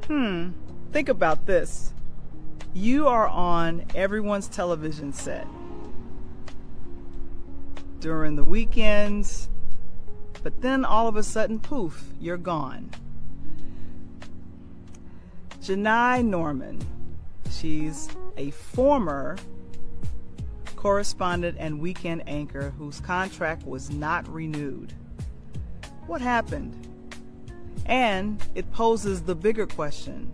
Think about this. You are on everyone's television set during the weekends, but then all of a sudden, poof, you're gone. Janai Norman, she's a former correspondent and weekend anchor whose contract was not renewed. What happened? And it poses the bigger question.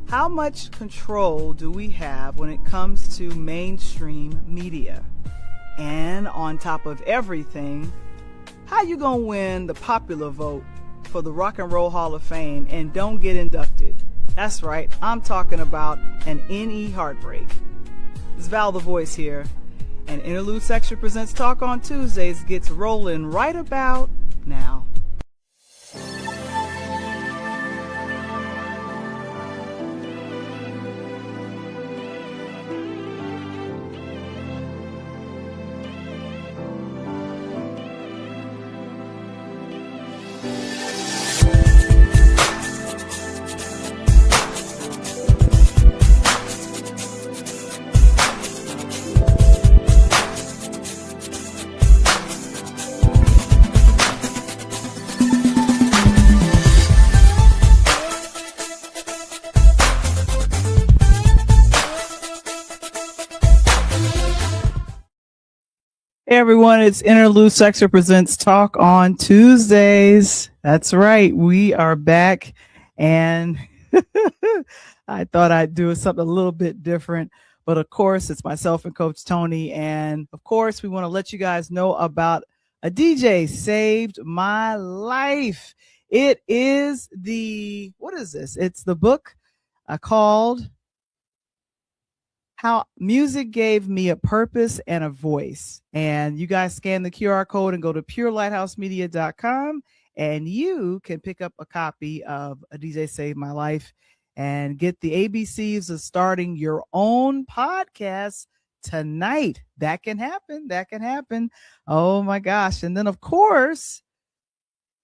How much control do we have when it comes to mainstream media? And on top of everything, how you gonna win the popular vote for the Rock and Roll Hall of Fame and don't get inducted? That's right, I'm talking about an NE heartbreak. It's Val the Voice here, and Interludes Extra Presents Talk on Tuesdays gets rolling right about now. Hey everyone, it's Interludes Extra Presents Talk on Tuesdays. That's right, we are back, and I thought I'd do something a little bit different, but of course it's myself and Coach Tony, and of course we want to let you guys know about a DJ saved my life. It is it's the book called How Music Gave Me a Purpose and a Voice. And you guys scan the QR code and go to purelighthouse.media.com, and you can pick up a copy of A DJ Saved My Life and get the ABCs of starting your own podcast tonight. That can happen. That can happen. Oh my gosh. And then of course,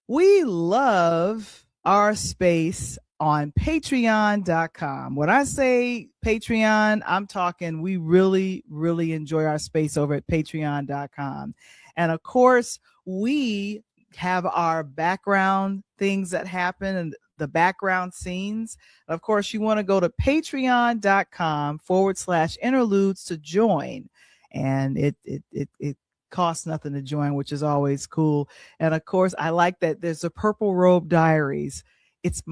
we love our space on patreon.com. When I say Patreon, I'm talking we really, really enjoy our space over at patreon.com. And of course, we have our background things that happen and the background scenes. And of course, you want to go to patreon.com/interludes to join. And it costs nothing to join, which is always cool. And of course, I like that there's a Purple Robe Diaries. It's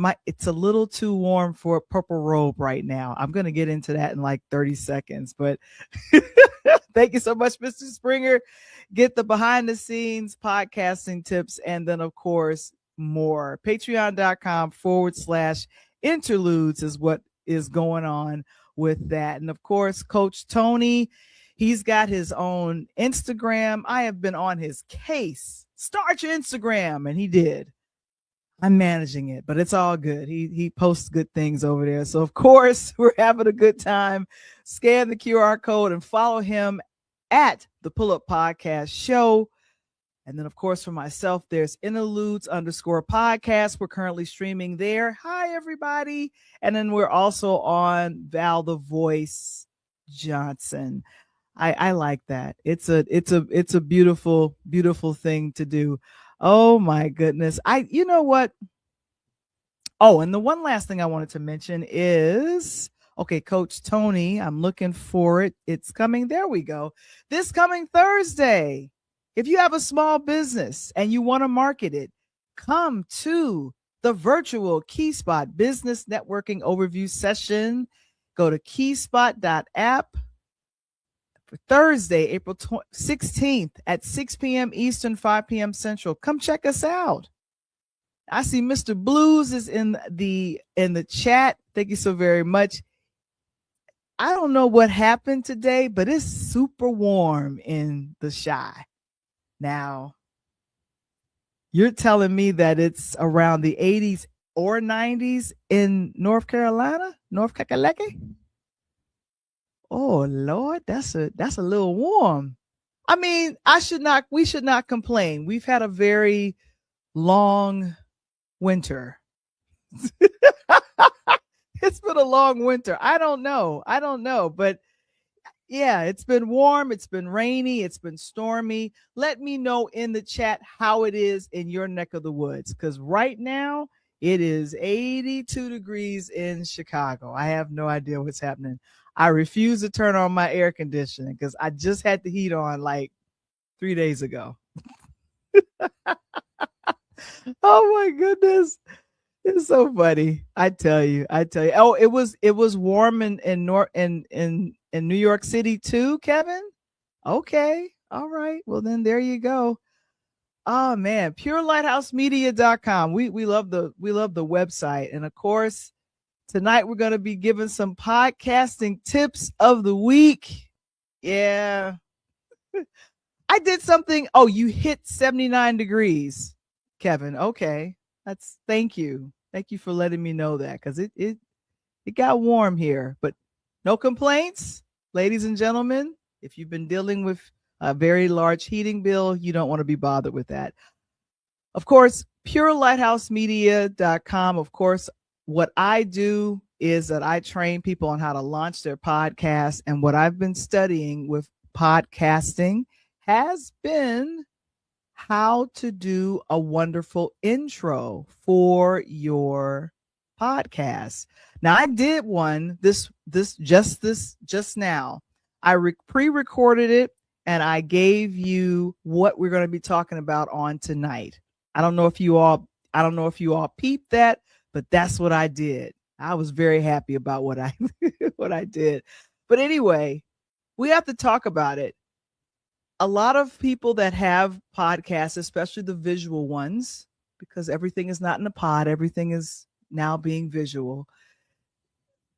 a little too warm for a purple robe right now. I'm going to get into that in like 30 seconds, but thank you so much, Mr. Springer. Get the behind the scenes podcasting tips. And then of course, more. Patreon.com/interludes is what is going on with that. And of course, Coach Tony, he's got his own Instagram. I have been on his case. Start your Instagram. And he did. I'm managing it, but it's all good. He posts good things over there. So of course we're having a good time. Scan the QR code and follow him at the Pull Up Podcast Show. And then of course for myself, there's Interludes_podcast. We're currently streaming there. Hi everybody. And then we're also on Val the Voice Johnson. I like that. It's a beautiful, beautiful thing to do. Oh my goodness. You know what? Oh, and the one last thing I wanted to mention is, okay, Coach Tony, I'm looking for it. It's coming. There we go. This coming Thursday. If you have a small business and you want to market it, come to the virtual KeySpot Business Networking Overview session. Go to keyspot.app. For Thursday, April 16th at 6 p.m. Eastern, 5 p.m. Central. Come check us out. I see Mr. Blues is in the chat. Thank you so very much. I don't know what happened today, but it's super warm in the Chi. Now, you're telling me that it's around the 80s or 90s in North Carolina, North Kakalaki? Oh Lord, that's a little warm. I mean, we should not complain. We've had a very long winter. It's been a long winter. I don't know. But yeah, it's been warm, it's been rainy, it's been stormy. Let me know in the chat how it is in your neck of the woods, because right now it is 82 degrees in Chicago. I have no idea what's happening. I refuse to turn on my air conditioning because I just had the heat on like 3 days ago. Oh my goodness. It's so funny. I tell you. Oh, it was warm in New York City too, Kevin? Okay. All right. Well then there you go. Oh man, purelighthouse.media.com. We love the website. And of course, tonight we're going to be giving some podcasting tips of the week. Yeah. I did something. Oh, you hit 79 degrees, Kevin. Okay. Thank you. Thank you for letting me know that, because it got warm here, but no complaints, ladies and gentlemen. If you've been dealing with a very large heating bill, you don't want to be bothered with that. Of course, purelighthouse.media.com. Of course, what I do is that I train people on how to launch their podcast. And what I've been studying with podcasting has been how to do a wonderful intro for your podcast. Now, I did one just now. I pre-recorded it and I gave you what we're going to be talking about on tonight. I don't know if you all peeped that, but that's what I did. I was very happy about what I what I did. But anyway, we have to talk about it. A lot of people that have podcasts, especially the visual ones, because everything is not in a pod, everything is now being visual.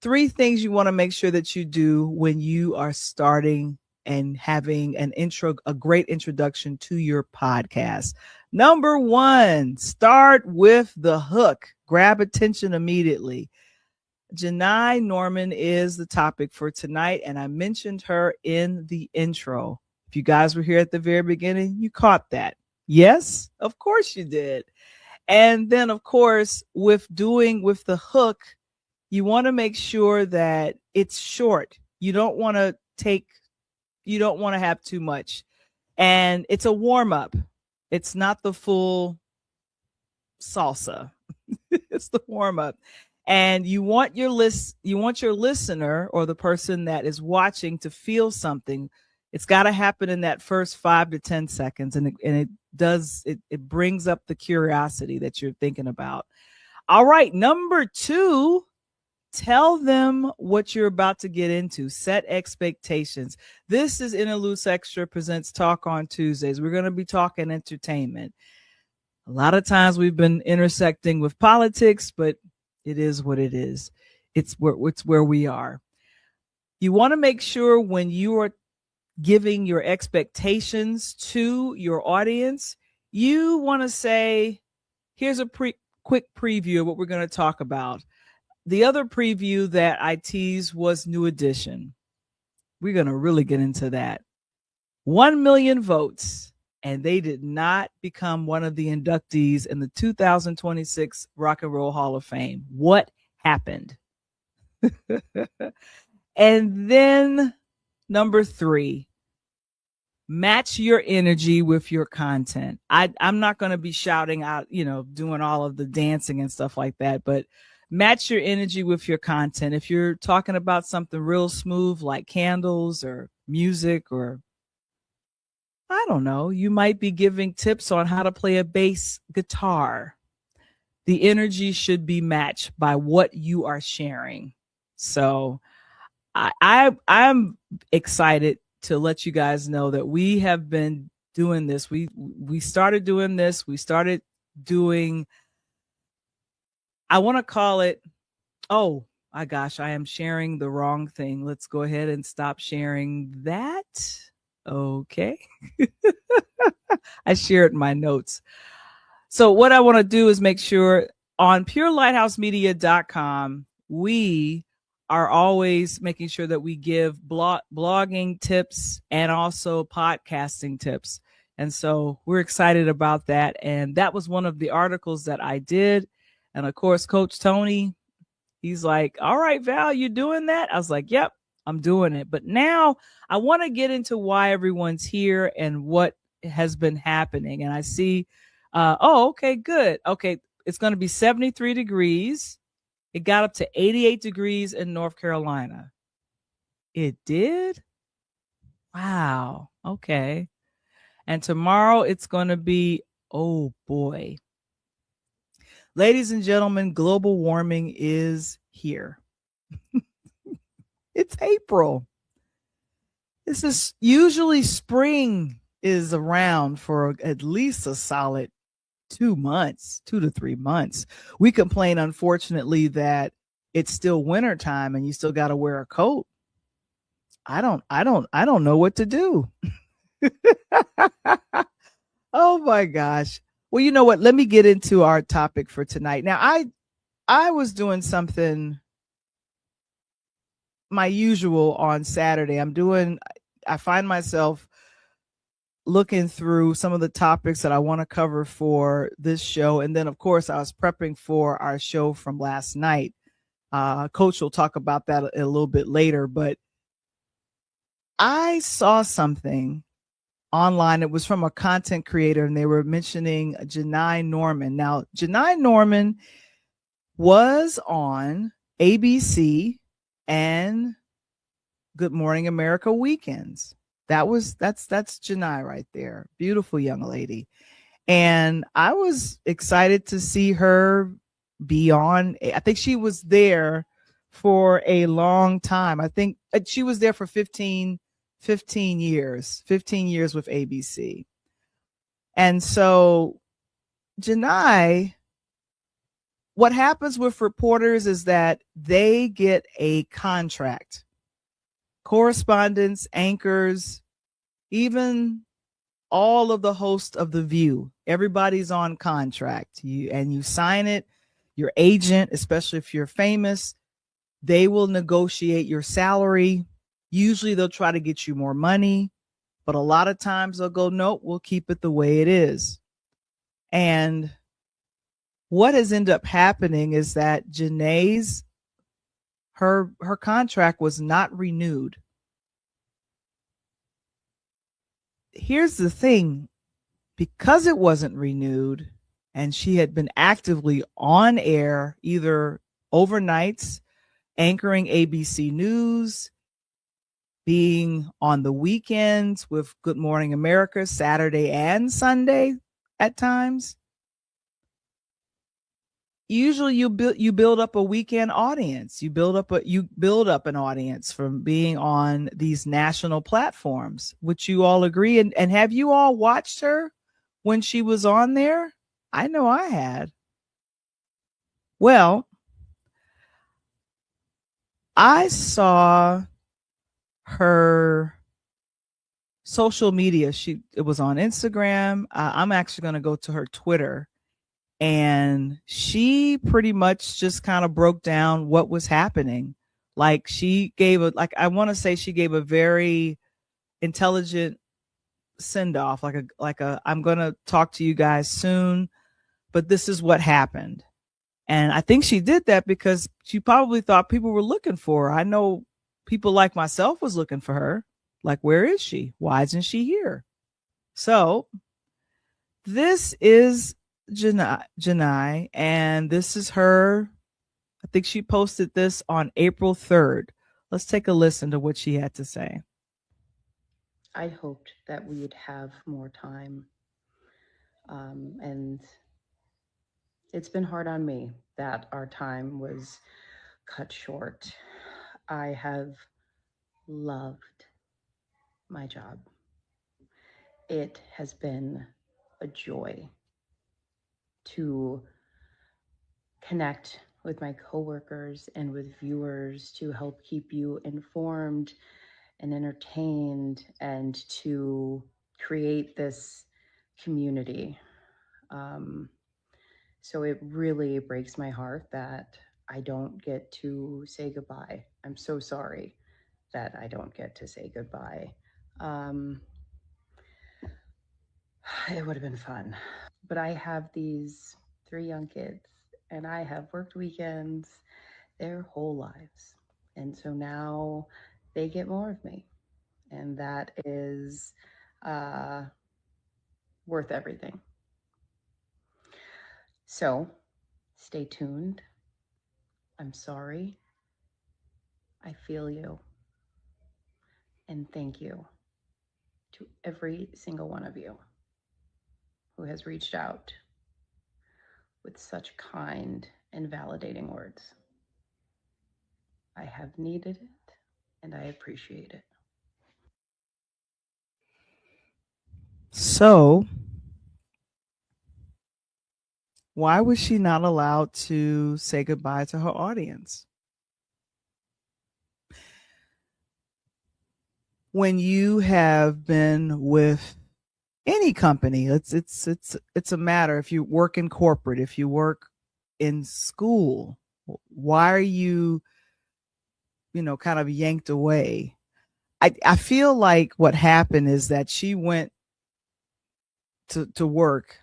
3 things you want to make sure that you do when you are starting and having a great introduction to your podcast. Number 1, start with the hook. Grab attention immediately. Janai Norman is the topic for tonight, and I mentioned her in the intro. If you guys were here at the very beginning, you caught that. Yes, of course you did. And then, of course, with the hook, you want to make sure that it's short. You don't want to have too much. And it's a warm up. It's not the full salsa. It's the warm up. And you want your listener or the person that is watching to feel something. It's got to happen in that first 5 to 10 seconds. And it brings up the curiosity that you're thinking about. All right. Number 2, tell them what you're about to get into. Set expectations. This is Interludes Extra presents Talk on Tuesdays. We're going to be talking entertainment. A lot of times we've been intersecting with politics, but it is what it is. It's where we are. You want to make sure when you are giving your expectations to your audience, you want to say, here's a quick preview of what we're going to talk about. The other preview that I teased was New Edition. We're going to really get into that. 1 million votes, and they did not become one of the inductees in the 2026 Rock and Roll Hall of Fame. What happened? And then number 3, match your energy with your content. I'm not going to be shouting out, doing all of the dancing and stuff like that, but match your energy with your content. If you're talking about something real smooth like candles or music, or I don't know, you might be giving tips on how to play a bass guitar. The energy should be matched by what you are sharing. So I'm excited to let you guys know that we have been doing this. We started doing this. We started doing, I want to call it, oh my gosh, I am sharing the wrong thing. Let's go ahead and stop sharing that. Okay. I shared my notes. So what I want to do is make sure on purelighthouse.media.com, we are always making sure that we give blogging tips and also podcasting tips. And so we're excited about that. And that was one of the articles that I did. And of course, Coach Tony, He's like, all right, Val, you doing that? I was like, yep, I'm doing it. But now I want to get into why everyone's here and what has been happening. And I see, oh, okay, good. Okay, it's going to be 73 degrees. It got up to 88 degrees in North Carolina. It did? Wow. Okay. And tomorrow it's going to be, oh boy. Ladies and gentlemen, global warming is here. It's April. This is usually spring is around for at least a solid 2 months, 2 to 3 months. We complain, unfortunately, that it's still wintertime and you still got to wear a coat. I don't know what to do. Oh my gosh. Well, you know what? Let me get into our topic for tonight. Now, I was doing something my usual on Saturday. I find myself looking through some of the topics that I want to cover for this show. And then, of course, I was prepping for our show from last night. Coach will talk about that a little bit later, but I saw something online. It was from a content creator, and they were mentioning Janai Norman. Now, Janai Norman was on ABC and Good Morning America weekends. That's Janai right there. Beautiful young lady. And I was excited to see her be on. I think she was there for a long time. I think she was there for 15 years, 15 years with ABC. And so Janai, what happens with reporters is that they get a contract. Correspondents, anchors, even all of the hosts of The View, everybody's on contract. You sign it. Your agent, especially if you're famous, they will negotiate your salary. Usually they'll try to get you more money, but a lot of times they'll go, nope, we'll keep it the way it is. And what has ended up happening is that Janae's her contract was not renewed. Here's the thing, because it wasn't renewed and she had been actively on air either overnights anchoring ABC News, being on the weekends with Good Morning America Saturday and Sunday at times, usually you build up a weekend audience. You build up an audience from being on these national platforms. Would you all agree? And have you all watched her when she was on there? I know I had. Well, I saw her social media. It was on Instagram. I'm actually going to go to her Twitter, and she pretty much just kind of broke down what was happening. Like I want to say she gave a very intelligent send off, like a I'm going to talk to you guys soon, but this is what happened. And I think she did that because she probably thought people were looking for her. I know people like myself was looking for her. Like, where is she? Why isn't she here? So this is Janai, and this is her. I think she posted this on April 3rd. Let's take a listen to what she had to say. I hoped that we'd have more time. And it's been hard on me that our time was cut short. I have loved my job. It has been a joy to connect with my coworkers and with viewers, to help keep you informed and entertained, and to create this community. Um, so it really breaks my heart that I don't get to say goodbye. I'm so sorry that I don't get to say goodbye. Um, it would have been fun. But I have these three young kids, and I have worked weekends. their whole lives. And so now they get more of me. And that is uh, worth everything. So stay tuned. I'm sorry. I feel you. And thank you to every single one of you who has reached out with such kind and validating words. I have needed it and I appreciate it. So, why was she not allowed to say goodbye to her audience? When you have been with any company, it's a matter if you work in corporate, if you work in school, why are you, kind of yanked away? I feel like what happened is that she went to work,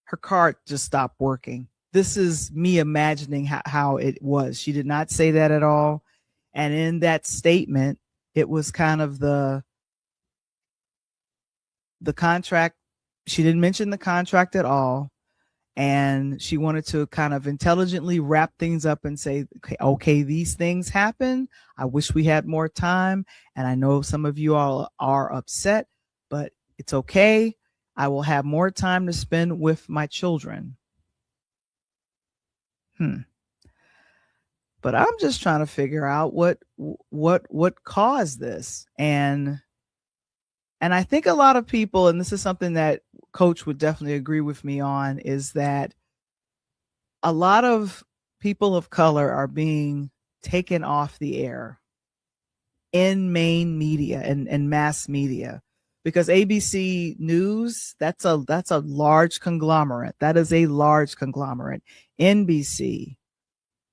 her cart just stopped working. This is me imagining how it was. She did not say that at all. And in that statement, it was kind of the contract. She didn't mention the contract at all. And she wanted to kind of intelligently wrap things up and say, okay, these things happen. I wish we had more time. And I know some of you all are upset, but it's okay. I will have more time to spend with my children. But I'm just trying to figure out what caused this. And I think a lot of people, and this is something that Coach would definitely agree with me on, is that a lot of people of color are being taken off the air in main media and mass media, because ABC News, that's a large conglomerate. That is a large conglomerate. NBC,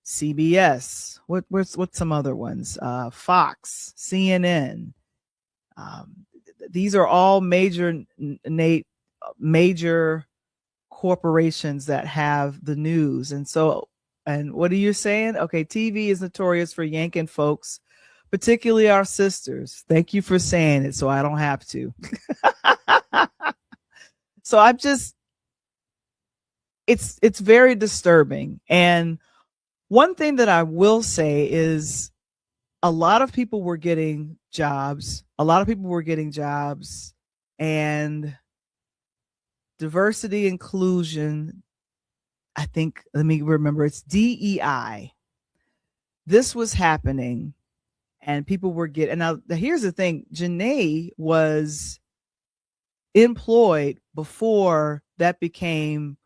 CBS, what's some other ones? Fox, CNN. Um, these are all major corporations that have the news. And so, and what are you saying? Okay, TV is notorious for yanking folks, particularly our sisters. Thank you for saying it so I don't have to. So I'm just, it's very disturbing. And one thing that I will say is a lot of people were getting jobs. A lot of people were getting jobs, and diversity inclusion, I think, let me remember, it's DEI. This was happening and people were getting, and now here's the thing, Janae was employed before that became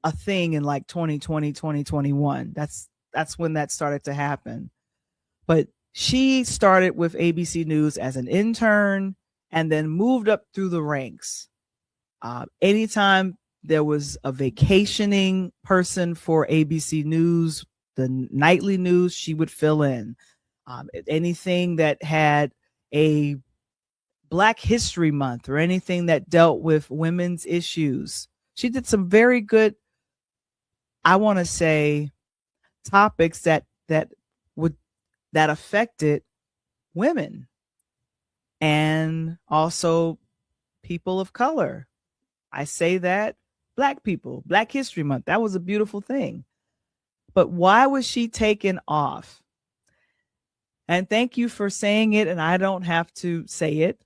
a thing in like 2020, 2021. That's when that started to happen. But she started with ABC News as an intern and then moved up through the ranks. Anytime there was a vacationing person for ABC News, the nightly news, she would fill in. Anything that had a Black History Month or anything that dealt with women's issues, she did some very good, I want to say, topics that affected women and also people of color. I say that Black people, Black History Month, that was a beautiful thing. But why was she taken off? And thank you for saying it, and I don't have to say it.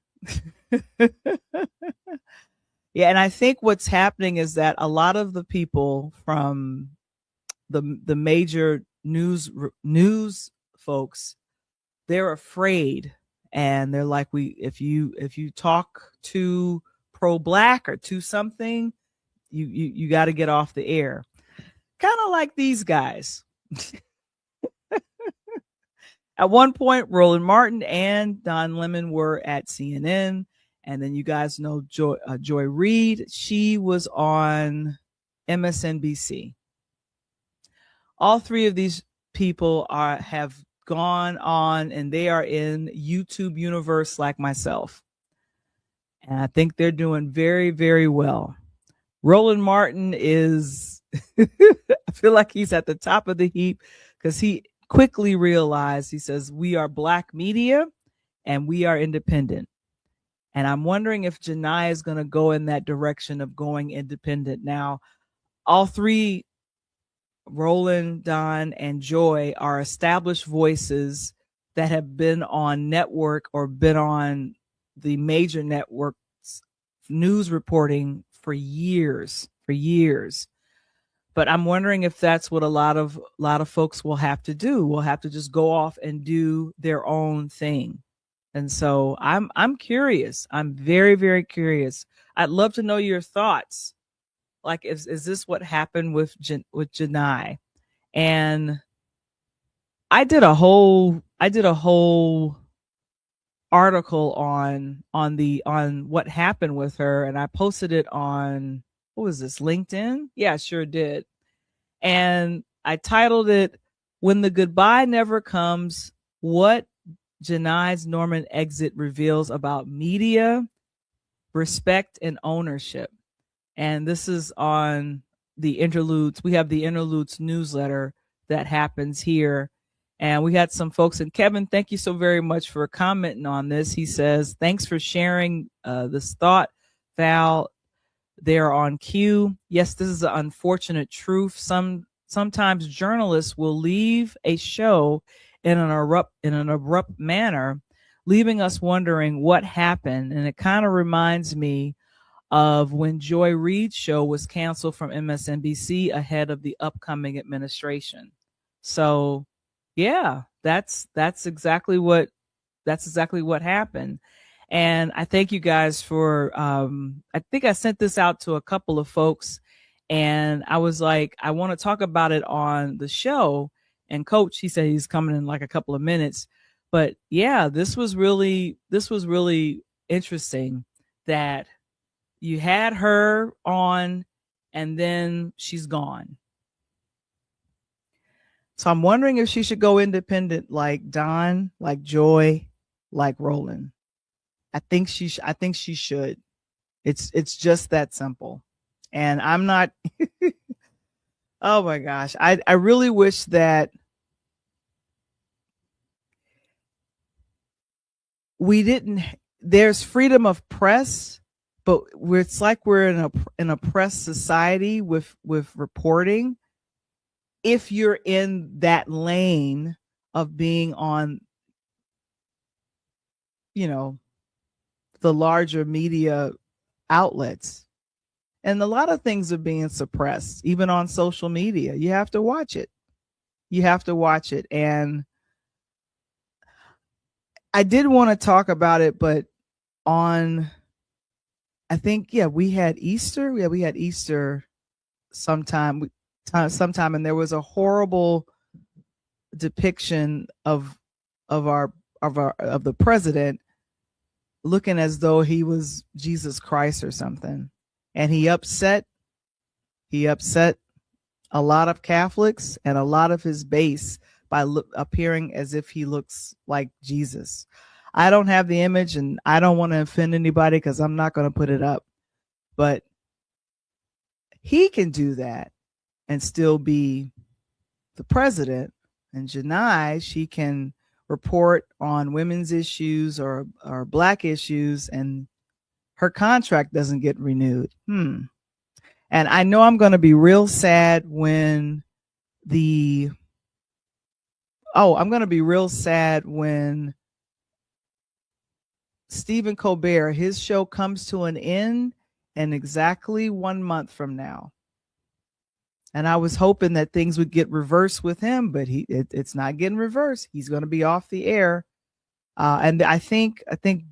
Yeah, and I think what's happening is that a lot of the people from the major news folks, they're afraid, and they're like, we if you talk too pro Black or to something, you got to get off the air. Kind of like these guys. At one point, Roland Martin and Don Lemon were at CNN. And then you guys know Joy Reid. She was on MSNBC. All three of these people have gone on, and they are in YouTube universe like myself. And I think they're doing very, very well. Roland Martin is I feel like he's at the top of the heap because he quickly realized, he says, we are Black media and we are independent. And I'm wondering if Janai is going to go in that direction of going independent. Now, all three, Roland, Don, and Joy, are established voices that have been on network or been on the major networks news reporting for years, But I'm wondering if that's what a lot of folks will have to do. Will have to just go off and do their own thing. And so I'm curious. I'm very, very curious. I'd love to know your thoughts. Like, is this what happened with Janai? And I did a whole article on what happened with her, and I posted it on, what was this, LinkedIn? Yeah, I sure did. And I titled it, "When the Goodbye Never Comes, What Janai's Norman Exit Reveals About Media, Respect, and Ownership." And this is on the Interludes. We have the Interludes newsletter that happens here. And we had some folks, and Kevin, thank you so very much for commenting on this. He says, thanks for sharing this thought, Val. They're on cue. Yes, this is an unfortunate truth. Sometimes journalists will leave a show in an abrupt manner, leaving us wondering what happened. And it kind of reminds me of when Joy Reid's show was canceled from MSNBC ahead of the upcoming administration. So, yeah, that's exactly what happened. And I thank you guys for. I think I sent this out to a couple of folks, and I was like, I want to talk about it on the show. And Coach, he said he's coming in like a couple of minutes. But yeah, this was really interesting that you had her on and then she's gone. So I'm wondering if she should go independent like Don, like Joy, like Roland. I think she should. It's just that simple. And I'm not oh my gosh. I really wish that we didn't there's freedom of press, but it's like we're in an oppressed society with reporting. If you're in that lane of being on, you know, the larger media outlets, and a lot of things are being suppressed, even on social media. You have to watch it. You have to watch it. And I did want to talk about it, but on, I think, yeah, we had Easter. Yeah, we had Easter sometime, and there was a horrible depiction of the president looking as though he was Jesus Christ or something, and he upset a lot of Catholics and a lot of his base by appearing as if he looks like Jesus. I don't have the image, and I don't want to offend anybody because I'm not going to put it up, but he can do that and still be the president. And Janai, she can report on women's issues or black issues, and her contract doesn't get renewed. And I know I'm going to be real sad when the I'm going to be real sad when Stephen Colbert, his show comes to an end in exactly 1 month from now. And I was hoping that things would get reversed with him, but it's not getting reversed. He's going to be off the air. And I think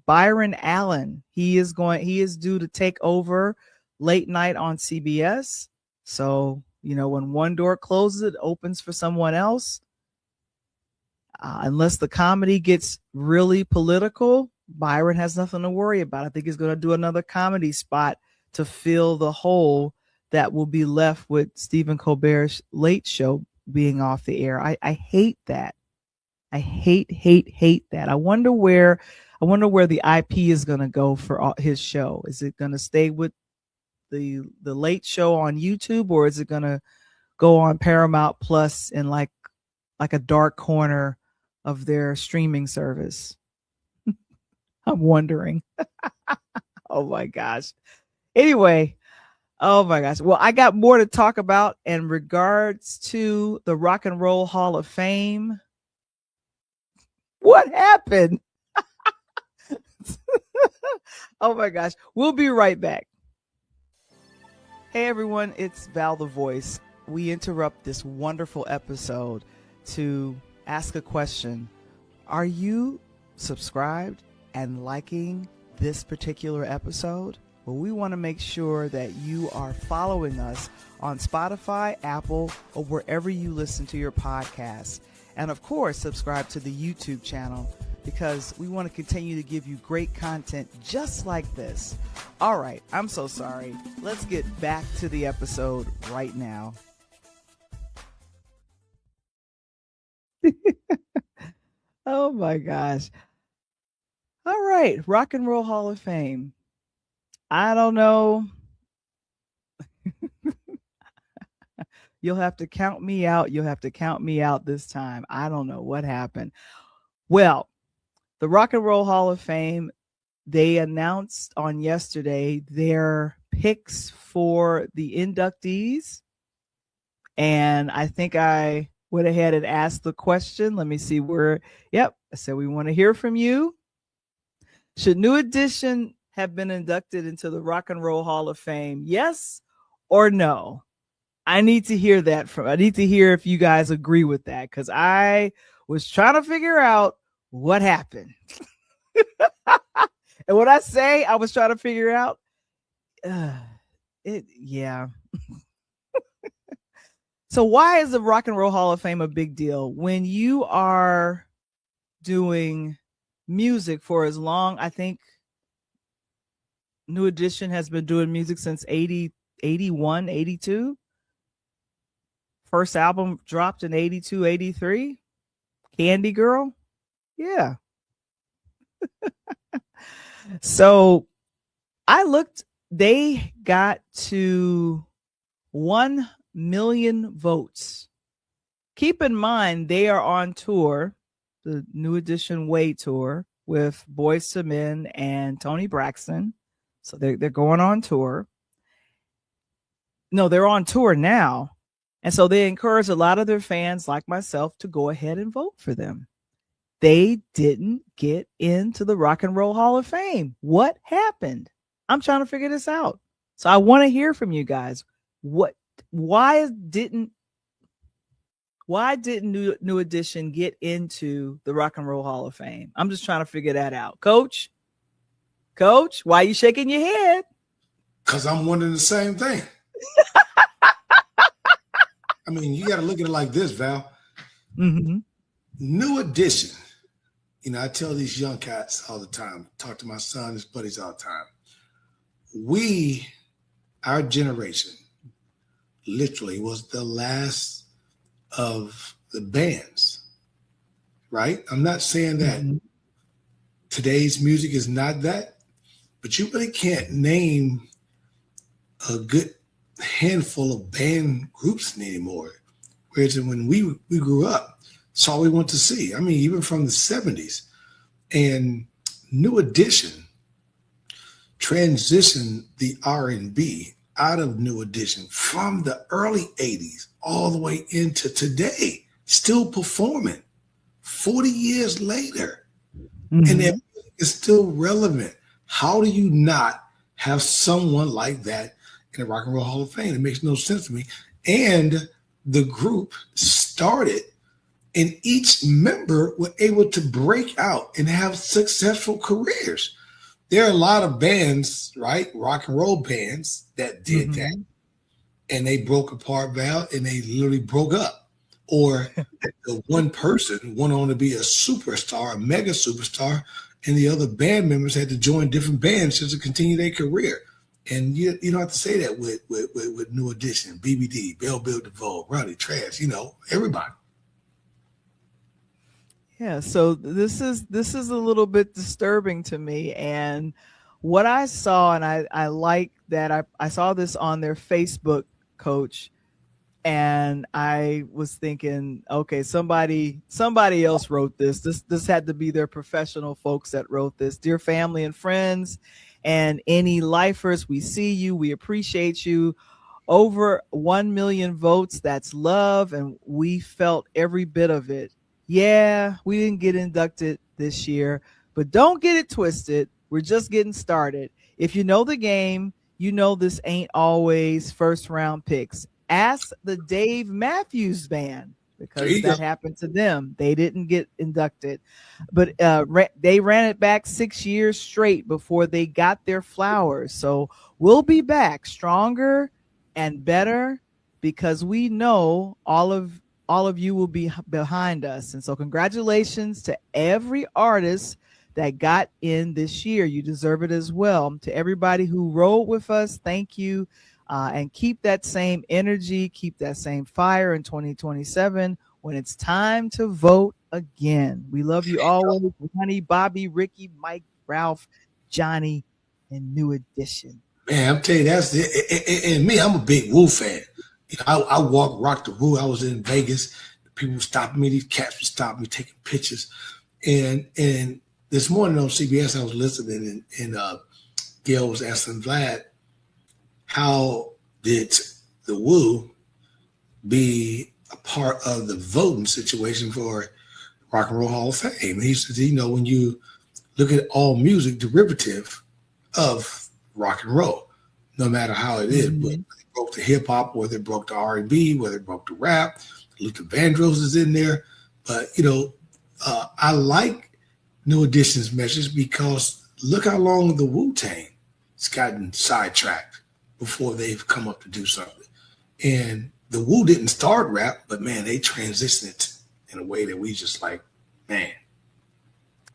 Byron Allen, he is due to take over late night on CBS. So, when one door closes, it opens for someone else. Unless the comedy gets really political, Byron has nothing to worry about. I think he's going to do another comedy spot to fill the hole that will be left with Stephen Colbert's Late Show being off the air. I hate that. I hate that. I wonder where the IP is going to go for his show. Is it going to stay with the late show on YouTube, or is it going to go on Paramount Plus in like a dark corner of their streaming service? I'm wondering. Oh my gosh. Anyway, oh my gosh. Well, I got more to talk about in regards to the Rock and Roll Hall of Fame. What happened? Oh my gosh. We'll be right back. Hey everyone, it's Val the Voice. We interrupt this wonderful episode to ask a question. Are you subscribed and liking this particular episode? Well, we want to make sure that you are following us on Spotify, Apple, or wherever you listen to your podcasts. And of course, subscribe to the YouTube channel because we want to continue to give you great content just like this. All right, I'm so sorry. Let's get back to the episode right now. Oh my gosh. All right, Rock and Roll Hall of Fame. I don't know. You'll have to count me out. You'll have to count me out this time. I don't know what happened. Well, the Rock and Roll Hall of Fame, they announced on yesterday their picks for the inductees. And I think I went ahead and asked the question. Let me see where. Yep. I said, we want to hear from you. Should New Edition have been inducted into the Rock and Roll Hall of Fame? Yes or no? I need to hear that I need to hear if you guys agree with that, because I was trying to figure out what happened. And when I say I was trying to figure out, yeah. So why is the Rock and Roll Hall of Fame a big deal? When you are doing music for as long, I think New Edition has been doing music since 80, 81, 82. First album dropped in 82, 83. Candy Girl. Yeah. So I looked, they got to 1 million votes. Keep in mind, they are on tour, the New Edition Way tour with Boyz II Men and Toni Braxton. So they're going on tour. No, they're on tour now. And so they encourage a lot of their fans like myself to go ahead and vote for them. They didn't get into the Rock and Roll Hall of Fame. What happened? I'm trying to figure this out. So I want to hear from you guys. Why didn't New Edition get into the Rock and Roll Hall of Fame? I'm just trying to figure that out. Coach, why are you shaking your head? Because I'm wondering the same thing. I mean, you got to look at it like this, Val. Mm-hmm. New Edition. You know, I tell these young cats all the time, talk to my son, his buddies all the time. Our generation, literally was the last of the bands, right? I'm not saying that today's music is not that, but you really can't name a good handful of band groups anymore. Whereas when we grew up, that's all we want to see. I mean, even from the 70s. And New Edition transitioned the R&B out of New Edition from the early 80s all the way into today, still performing 40 years later. Mm-hmm. And it is still relevant. How do you not have someone like that in the Rock and Roll Hall of Fame? It makes no sense to me. And the group started, and each member were able to break out and have successful careers. There are a lot of bands, right? Rock and roll bands that did that. And they broke apart, Val, and they literally broke up. Or the one person went on to be a superstar, a mega superstar, and the other band members had to join different bands just to continue their career. And you don't have to say that with New Edition, BBD, Bell Bill DeVoe, Ronnie Trash, everybody. Yeah, so this is a little bit disturbing to me. And what I saw, and I like that I saw this on their Facebook, Coach, and I was thinking, okay, somebody else wrote this. This had to be their professional folks that wrote this. Dear family and friends, and any lifers, we see you, we appreciate you. Over 1 million votes. That's love. And we felt every bit of it. Yeah, we didn't get inducted this year, but don't get it twisted. We're just getting started. If you know the game, you know this ain't always first round picks. Ask the Dave Matthews Band because that happened to them. They didn't get inducted, but they ran it back 6 years straight before they got their flowers. So we'll be back stronger and better because we know all of you will be behind us. And so congratulations to every artist that got in this year. You deserve it as well. To everybody who rode with us, thank you. And keep that same energy, keep that same fire in 2027 when it's time to vote again. We love you always. Honey, Bobby, Ricky, Mike, Ralph, Johnny, and New Edition. Man, I'm telling you, that's it. And me, I'm a big Wu fan. You know, I rock the Wu. I was in Vegas. People stopping me. These cats were stopping me, taking pictures. And this morning on CBS, I was listening, and Gail was asking Vlad, how did the Wu be a part of the voting situation for Rock and Roll Hall of Fame? And he said, you know, when you look at all music derivative of rock and roll, no matter how it is, whether it broke to hip hop, whether it broke to R&B, whether it broke to rap, Luther Vandross is in there. But, you know, I like New Edition's message because look how long the Wu-Tang has gotten sidetracked before they've come up to do something. And the Wu didn't start rap, but man, they transitioned it in a way that we just like, man.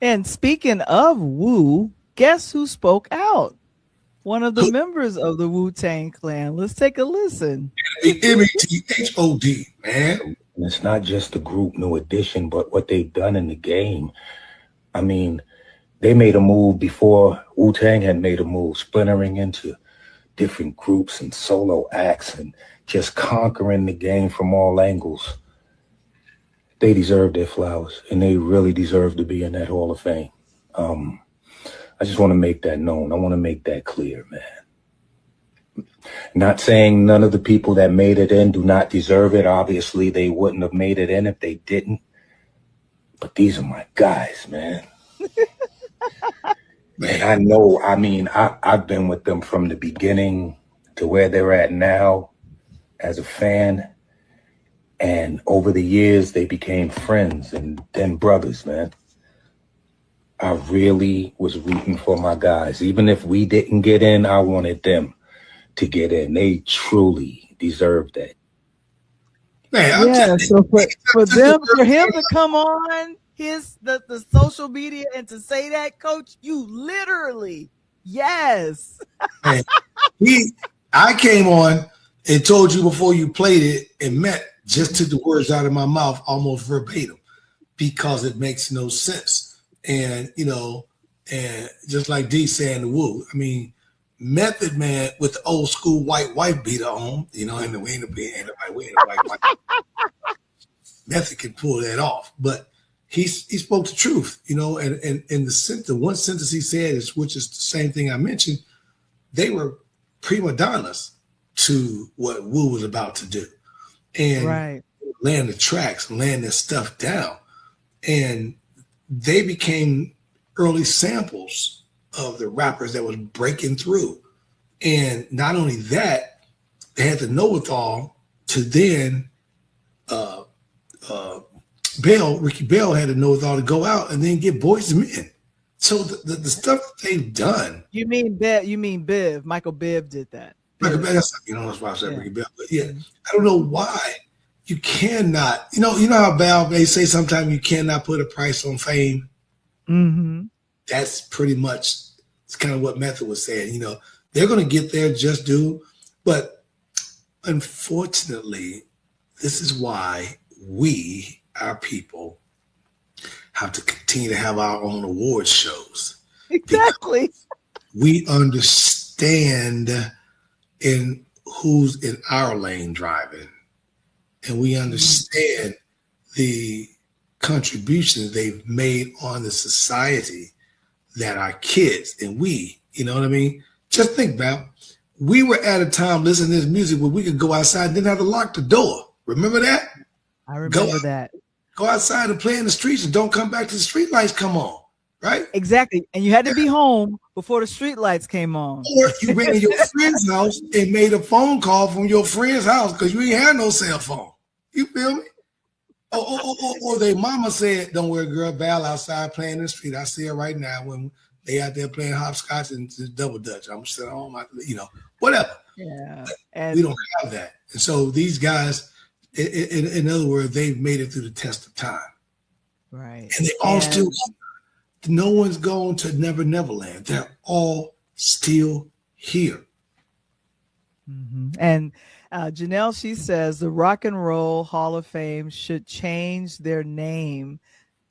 And speaking of Wu, guess who spoke out? One of the members of the Wu-Tang Clan. Let's take a listen. METHOD, man. And it's not just the group New Edition, but what they've done in the game. I mean, they made a move before Wu-Tang had made a move, splintering into different groups and solo acts and just conquering the game from all angles. They deserve their flowers, and they really deserve to be in that Hall of Fame. I just want to make that known. I want to make that clear, man. Not saying none of the people that made it in do not deserve it. Obviously, they wouldn't have made it in if they didn't. But these are my guys, man. Man, I know, I mean, I've been with them from the beginning to where they're at now as a fan. And over the years, they became friends and then brothers, man. I really was rooting for my guys. Even if we didn't get in, I wanted them to get in. They truly deserved that. Man, yeah, so for him to come on the social media and to say that, Coach, you literally, yes. Man, I came on and told you before you played it, and Matt just took the words out of my mouth almost verbatim because it makes no sense. And, you know, and just like D saying the Wu, I mean, Method Man with the old school white wife beater on, you know, and we ain't a white. Method can pull that off, but he spoke the truth, you know, and the one sentence he said is, which is the same thing I mentioned, they were prima donnas to what Wu was about to do. And laying the tracks, laying their stuff down. And they became early samples of the rappers that was breaking through. And not only that, they had the know-it-all to then Ricky Bell had to know-it-all to go out and then get Boys and Men. So the stuff that they've done. You mean Biv. Michael Biv did that. Michael Biv, that's why I said Ricky Bell. But yeah, I don't know why you cannot, you know how Val may say sometimes you cannot put a price on fame. Mm-hmm. That's pretty much, it's kind of what Method was saying. You know, they're going to get their just due, but unfortunately, this is why we, our people, have to continue to have our own award shows. Exactly. We understand in who's in our lane driving, and we understand the contributions they've made on the society that our kids and we, you know what I mean? Just think about, we were at a time listening to this music where we could go outside and didn't have to lock the door. Remember that? I remember that. Go outside and play in the streets and don't come back to the street lights come on, right? Exactly. And you had to be home before the street lights came on. Or you ran to your friend's house and made a phone call from your friend's house because you ain't had no cell phone. You feel me? Or their mama said, don't worry, girl, Val outside playing in the street. I see her right now when they out there playing hopscotch and double dutch. I'm sitting home, whatever. Yeah. And we don't have that. And so these guys, in other words, they've made it through the test of time. Right. And they all still, no one's gone to Never Neverland. They're all still here. Mm-hmm. And Janelle, she says the Rock and Roll Hall of Fame should change their name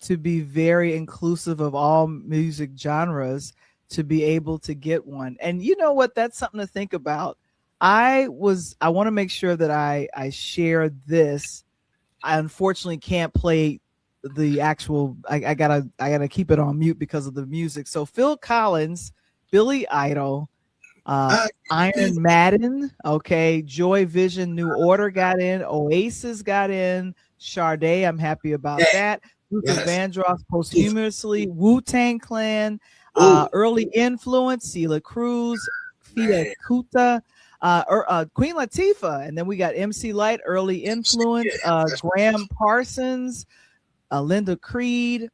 to be very inclusive of all music genres to be able to get one. And you know what? That's something to think about. I want to make sure that I share this. I unfortunately can't play the actual, I gotta keep it on mute because of the music. So Phil Collins, Billy Idol, Iron Maiden, okay, Joy Vision, New Order got in, Oasis got in, Sade, I'm happy about that. Luther Vandross posthumously, Wu-Tang Clan, Early Influence, Celia Cruz, Fida Kuta, Queen Latifah, and then we got MC Light, Early Influence, Graham Parsons, Linda Creed,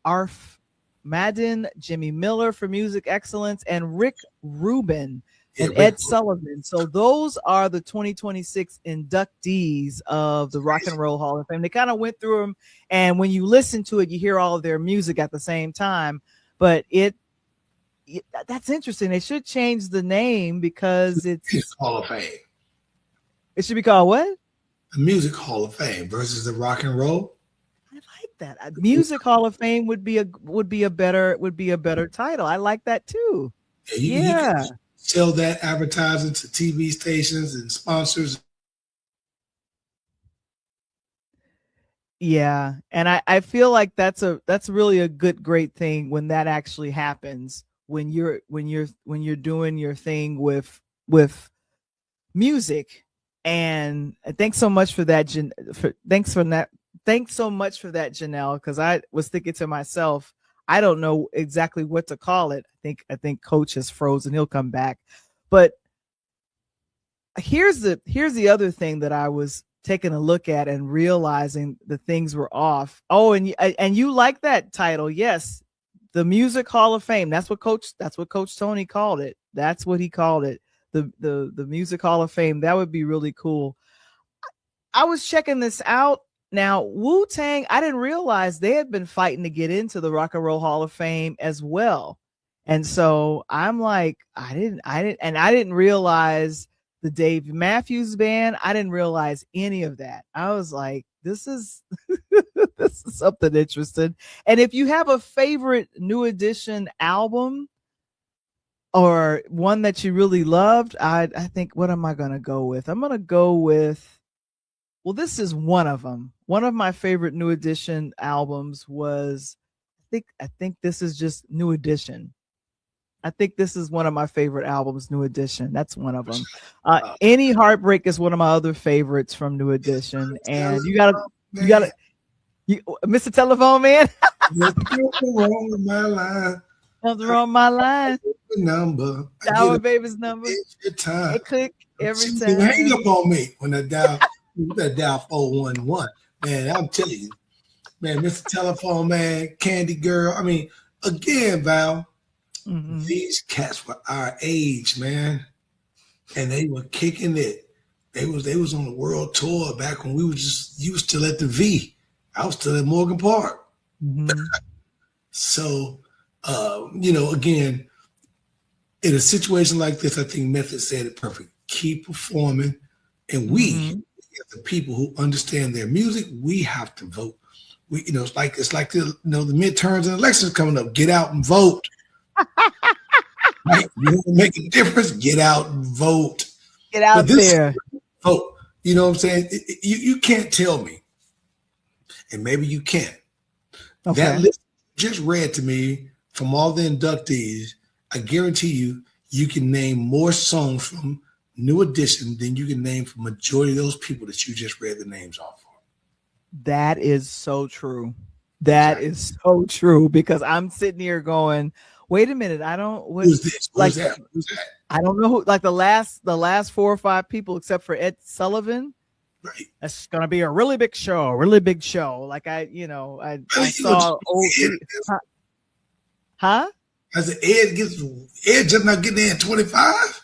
Arf Madden, Jimmy Miller for Music Excellence, and Rick Rubin and Ed Sullivan. So those are the 2026 inductees of the Rock and Roll Hall of Fame. They kind of went through them, and when you listen to it, you hear all of their music at the same time. But that's interesting. They should change the name because it's Hall of Fame. It should be called what? The Music Hall of Fame versus the Rock and Roll. I like that. Music Hall of Fame would be a better title. I like that too. You can sell that advertising to TV stations and sponsors. Yeah, and I feel like that's really a great thing when that actually happens. When you're doing your thing with music. And thanks so much for that, thanks so much for that, Janelle, because I was thinking to myself, I don't know exactly what to call it. I think Coach has frozen. He'll come back. But here's the other thing that I was taking a look at and realizing the things were off. Oh, and you like that title. Yes. The Music Hall of Fame. That's what Coach Tony called it. That's what he called it. The Music Hall of Fame. That would be really cool. I was checking this out. Now, Wu-Tang, I didn't realize they had been fighting to get into the Rock and Roll Hall of Fame as well. And so I'm like, I didn't realize the Dave Matthews Band. I didn't realize any of that. I was like, this is this is something interesting. And if you have a favorite New Edition album or one that you really loved, I think, what am I going to go with? I'm going to go with, well, this is one of them. One of my favorite New Edition albums was, I think this is just New Edition. I think this is one of my favorite albums, New Edition. That's one of them. Any Heartbreak is one of my other favorites from New Edition. And you gotta, Mr. Telephone Man. Something wrong with my line. Something wrong with my line. Number. Our baby's number. It's your time. It click every You time. hang up on me when I dial 411. Man, I'm telling you, man, Mr. Telephone Man, Candy Girl. I mean, again, Val, these cats were our age, man, and they were kicking it. They was on the world tour back when you were still at the V. I was still at Morgan Park. So, again, in a situation like this, I think Method said it perfect. Keep performing, and we, the people who understand their music, we have to vote. It's like the midterms and elections coming up. Get out and vote. Right? You want to make a difference? Get out and vote. Get out But this, there. oh, you know what I'm saying? You can't tell me, and maybe you can. That Okay. list you just read to me from all the inductees, I guarantee you can name more songs from New Edition than you can name from majority of those people that you just read the names off for. That is so true. That Exactly. is so true because I'm sitting here going, wait a minute, I don't what Who's this? like Who's that? Who's that? I don't know who like the last 4 or 5 people except for Ed Sullivan. Right. That's gonna be a really big show, really big show. Like I Really? saw old huh? I said, Ed just not getting in 25.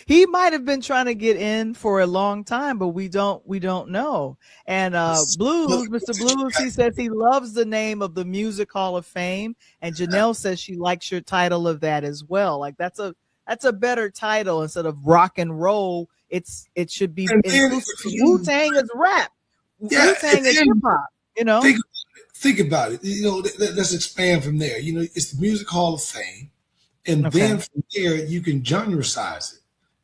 He might have been trying to get in for a long time, but we don't know. And Blues, Mr. Blues, he says he loves the name of the Music Hall of Fame, and Janelle says she likes your title of that as well. Like that's a better title instead of rock and roll. It should be inclusive. Wu-Tang is rap. Yeah, Wu-Tang is hip hop. You know. Think about it. You know, let's expand from there. You know, it's the Music Hall of Fame. And then from there, you can genrecize it.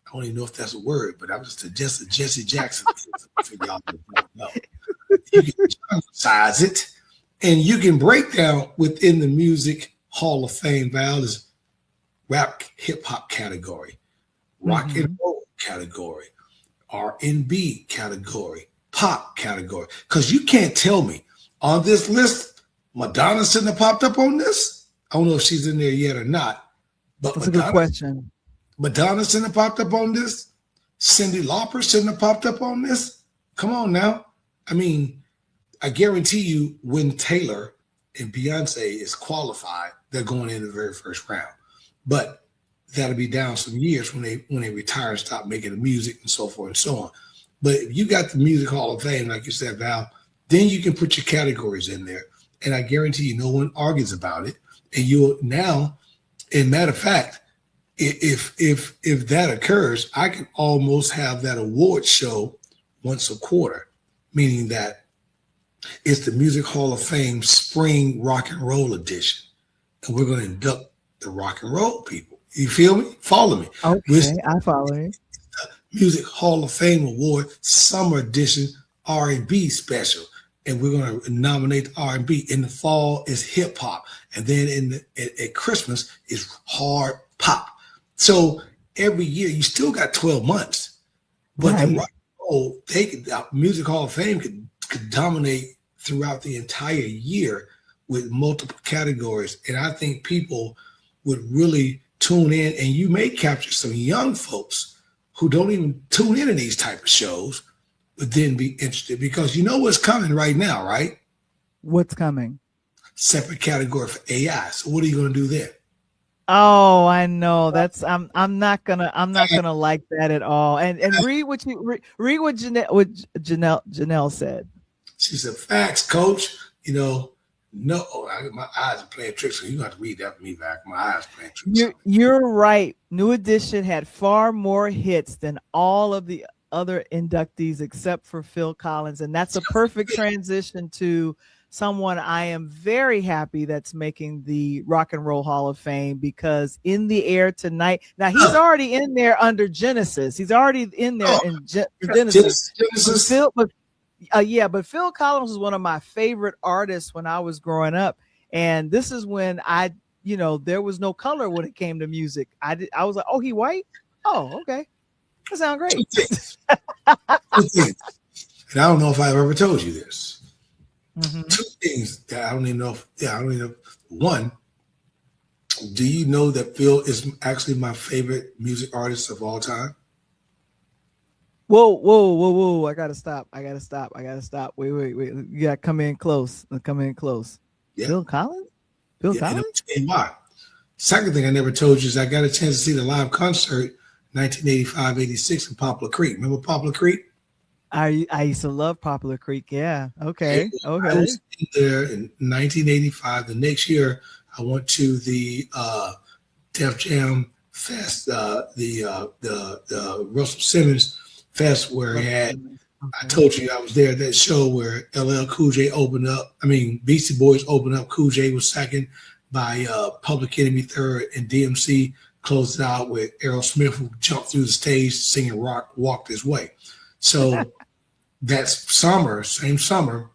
I don't even know if that's a word, but I was just a Jesse Jackson for y'all that don't know. You can genrecize it, and you can break down within the Music Hall of Fame, Val, is rap hip hop category, rock and roll category, R&B category, pop category. Because you can't tell me on this list, Madonna shouldn't have popped up on this. I don't know if she's in there yet or not. But that's a good question. Madonna shouldn't have popped up on this. Cyndi Lauper shouldn't have popped up on this. Come on now. I mean, I guarantee you when Taylor and Beyonce is qualified, they're going in the very first round. But that'll be down some years when they retire and stop making the music and so forth and so on. But if you got the Music Hall of Fame, like you said, Val, then you can put your categories in there. And I guarantee you no one argues about it. And you'll now, and matter of fact, if that occurs, I can almost have that award show once a quarter, meaning that it's the Music Hall of Fame Spring Rock and Roll Edition, and we're going to induct the rock and roll people. You feel me? Follow me. Okay, I follow you. Music Hall of Fame Award Summer Edition R&B Special, and we're going to nominate the R&B. In the fall is hip hop, and then at Christmas is hard pop. So every year you still got 12 months, but the rock and roll, Music Hall of Fame could dominate throughout the entire year with multiple categories, and I think people would really tune in, and you may capture some young folks who don't even tune into these type of shows, but then be interested because you know what's coming right now, right? What's coming? Separate category for AI. So what are you going to do there? Oh, I know. That's I'm not gonna like that at all. And read what Janelle said. She said, "Facts, Coach. You know, no, my eyes are playing tricks. So you have to read that for me back. My eyes playing tricks. You're right. New Edition had far more hits than all of the other inductees except for Phil Collins, and that's a perfect transition to someone I am very happy that's making the Rock and Roll Hall of Fame, because In the Air Tonight. Now he's already in there under Genesis. He's already in there in Genesis. But Phil Collins was one of my favorite artists when I was growing up, and this is when there was no color when it came to music. I was like, oh, he white? Oh, okay. That sounds great. Two things. And I don't know if I've ever told you this. Mm-hmm. Two things that I don't even know. I don't even know. One, do you know that Phil is actually my favorite music artist of all time? Whoa. I gotta stop. Wait. You gotta come in close. Yeah. Phil Collins? Collins? And I'll tell you why. Second thing I never told you is I got a chance to see the live concert 1985-86 in Poplar Creek. Remember Poplar Creek? I used to love Poplar Creek. Yeah. Okay. I was there in 1985. The next year, I went to the Def Jam Fest, the Russell Simmons Fest, where he had. Okay. I told you I was there at that show where LL Cool J opened up. I mean, Beastie Boys opened up. Cool J was second, by Public Enemy third, and DMC closed it out with Aerosmith, who jumped through the stage singing "Rock Walk This Way." So that summer, same summer,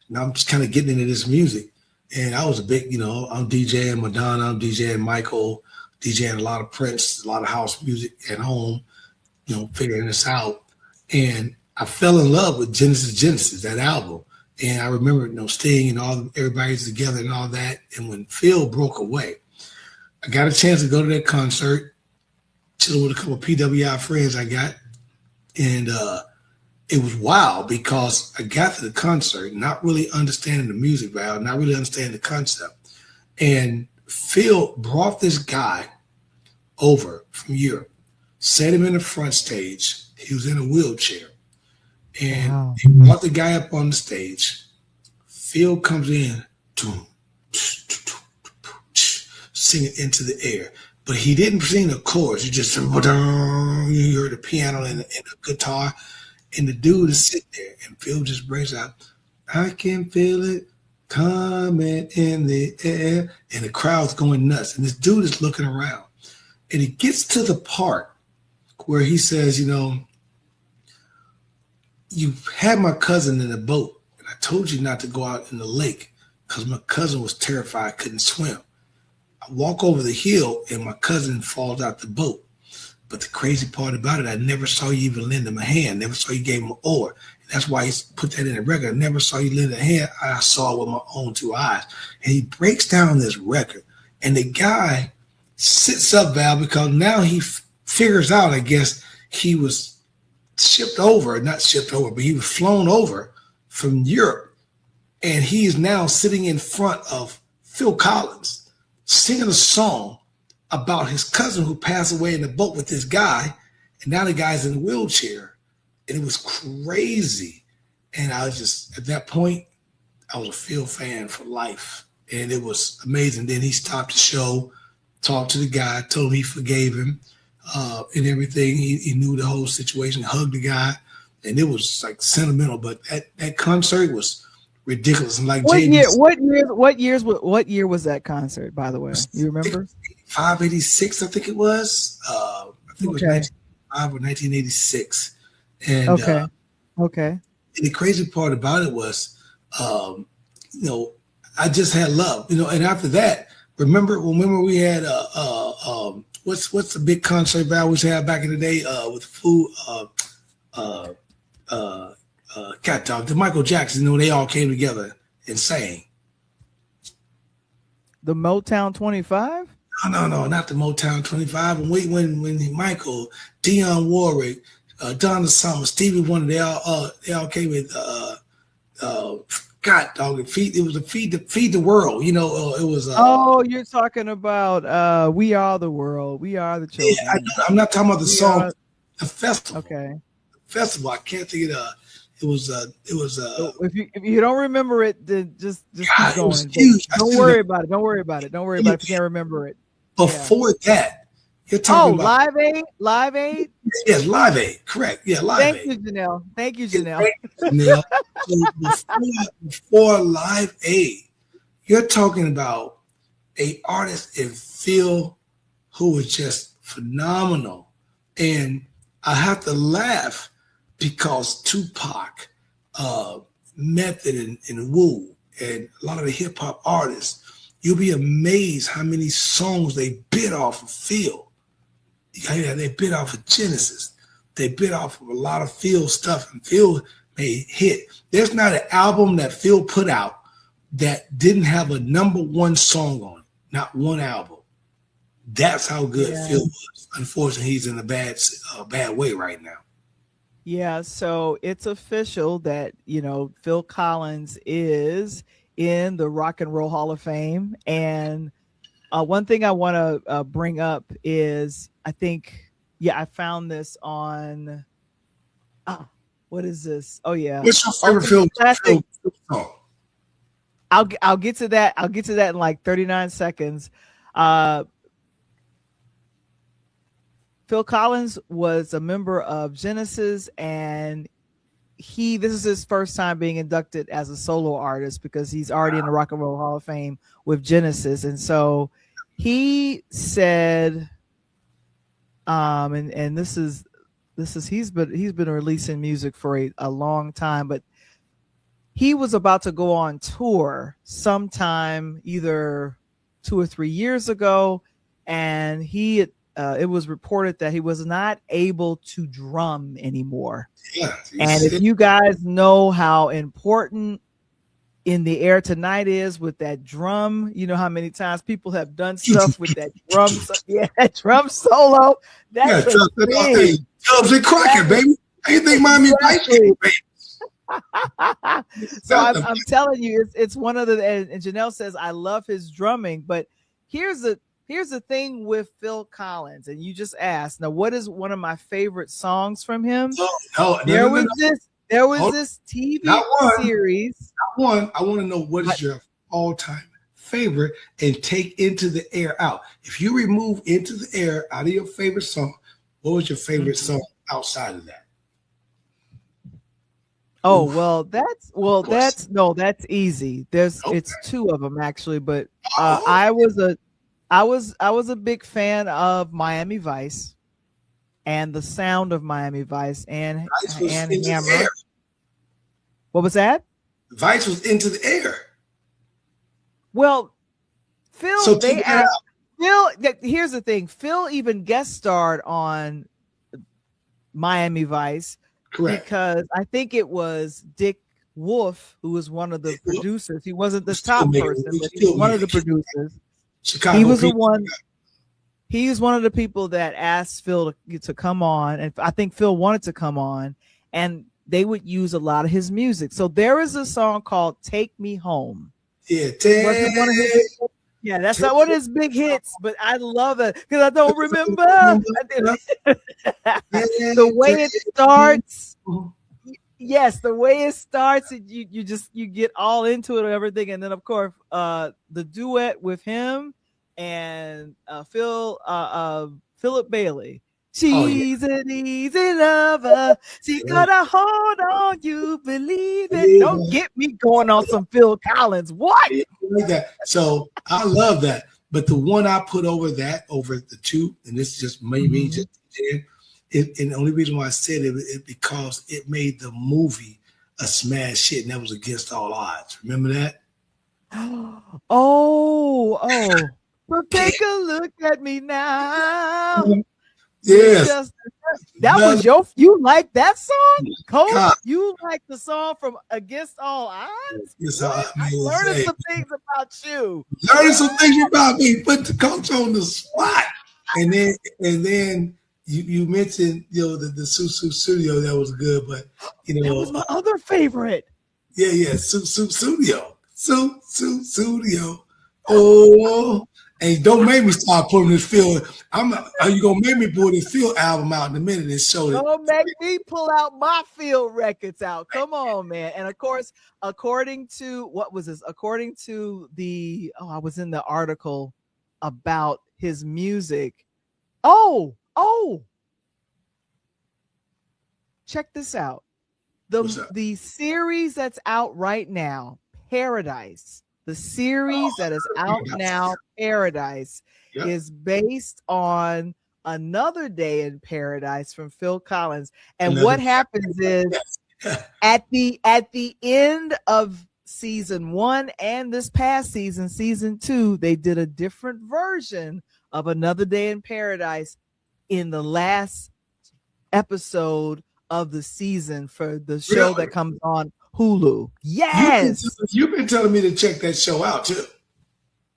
and I'm just kind of getting into this music. And I was a big, I'm DJing Madonna, I'm DJing Michael, DJing a lot of Prince, a lot of house music at home, figuring this out. And I fell in love with Genesis, that album. And I remember, Sting and everybody's together and all that. And when Phil broke away, I got a chance to go to that concert, chilling with a couple of PWI friends I got. And it was wild because I got to the concert not really understanding the music value, not really understanding the concept. And Phil brought this guy over from Europe, set him in the front stage. He was in a wheelchair. And he brought the guy up on the stage. Phil comes in, singing into the air. But he didn't sing the chorus. You just you heard the piano and the guitar. And the dude is sitting there. And Phil just breaks out, I can feel it coming in the air. And the crowd's going nuts. And this dude is looking around. And he gets to the part where he says, you had my cousin in a boat, and I told you not to go out in the lake because my cousin was terrified, couldn't swim. I walk over the hill, and my cousin falls out the boat. But the crazy part about it, I never saw you even lend him a hand, never saw you gave him an oar. And that's why he put that in the record. I never saw you lend a hand. I saw it with my own two eyes. And he breaks down this record, and the guy sits up, Val, because now he figures out, I guess, he was not shipped over, but he was flown over from Europe. And he is now sitting in front of Phil Collins, singing a song about his cousin who passed away in the boat with this guy. And now the guy's in a wheelchair. And it was crazy. And I was just, at that point, I was a Phil fan for life. And it was amazing. Then he stopped the show, talked to the guy, told him he forgave him. And everything. He knew the whole situation, hugged the guy, and it was like sentimental. But that concert was ridiculous. And like what year was that concert, by the way? You remember? 86, I think it was. I think it was 1985 or 1986. And okay. And the crazy part about it was, I just had love, and after that, remember we had what's the big concert I always had back in the day with food Cat Dog, the Michael Jackson, they all came together and sang. The Motown 25? No, not the Motown 25. When Michael, Dionne Warwick, Donna Summer, Stevie Wonder, they all came with God dog, it was a feed the world, it was. You're talking about "We Are the World, We Are the Children." Yeah, I'm not talking about the song, the festival. Okay, the festival. I can't think of it was. If you don't remember it, then just God, keep going. It was huge. Don't worry about it. Don't worry about it if you can't remember it. Before that, you're talking about Live Aid. Yes, Live Aid. Correct. Yeah, Live Aid. Thank you, Janelle. So before Live Aid, you're talking about an artist in Phil who was just phenomenal. And I have to laugh because Tupac, Method, and Wu, and a lot of the hip hop artists, you'll be amazed how many songs they bit off of Phil. Yeah, they bit off of Genesis. They bit off of a lot of Phil stuff, and Phil made hit. There's not an album that Phil put out that didn't have a #1 song on it. Not one album. That's how good Phil was. Unfortunately, he's in a bad way right now. Yeah, so it's official that, Phil Collins is in the Rock and Roll Hall of Fame. And one thing I want to bring up is, I found this on, what is this? Oh, yeah. What's your favorite Phil song? I'll get to that. I'll get to that in like 39 seconds. Phil Collins was a member of Genesis, and this is his first time being inducted as a solo artist because he's already in the Rock and Roll Hall of Fame with Genesis. And so he said, and this is he's been releasing music for a long time, but he was about to go on tour sometime either 2 or 3 years ago, and it was reported that he was not able to drum anymore. Yeah, and if you guys know how important In the Air Tonight is with that drum, you know how many times people have done stuff with that drum. That drum solo. That's big. Tubbs and Crockett, baby. How you think Miami Vice? So I'm telling you, it's one of the. And Janelle says I love his drumming, but here's the thing with Phil Collins, and you just asked. Now, what is one of my favorite songs from him? There was this TV series. Not one. I want to know what is your all-time favorite and take Into the Air out. If you remove Into the Air out of your favorite song, what was your favorite song outside of that? Oh, well, that's easy. It's two of them actually, but I was a big fan of Miami Vice and the sound of Miami Vice and Hammer. What was that? Vice was Into the Air. Well, Phil, here's the thing. Phil even guest starred on Miami Vice. Correct. Because I think it was Dick Wolf who was one of the producers. He wasn't the top person, but he was one of the producers. He was the one. He was one of the people that asked Phil to come on, and I think Phil wanted to come on, and they would use a lot of his music. So there is a song called "Take Me Home." Yeah, that's not one of his big hits, but I love it because I don't remember the way it starts. Yes, the way it starts, you get all into it and everything, and then of course the duet with him and Philip Bailey. She's an easy lover. She's gonna hold on. You believe it. Don't get me going on some Phil Collins. What? Like that. So I love that. But the one I put over the two, and this just made me just and the only reason why I said it is because it made the movie a smash hit, and that was Against All Odds. Remember that? Oh. But take a look at me now. Yes. You like that song? Coach, you like the song from Against All Odds? Yes, I'm learning some things about you. Learning some things about me. Put the coach on the spot. And then you mentioned the Susu Studio, that was good, but that was my other favorite. Yeah, Susu Studio. Susu Studio. Oh. And don't make me start putting this Phil. Are you gonna make me pull this Phil album out in a minute and show it? Don't make me pull out my Phil records out. Come on, man. And of course, according to I was in the article about his music. Oh, check this out. The series that's out right now, Paradise. The series that is out now, Paradise, is based on Another Day in Paradise from Phil Collins. And what happens is at the end of season 1 and this past season 2, they did a different version of Another Day in Paradise in the last episode of the season for the show that comes on Hulu. Yes. You've been telling me to check that show out too.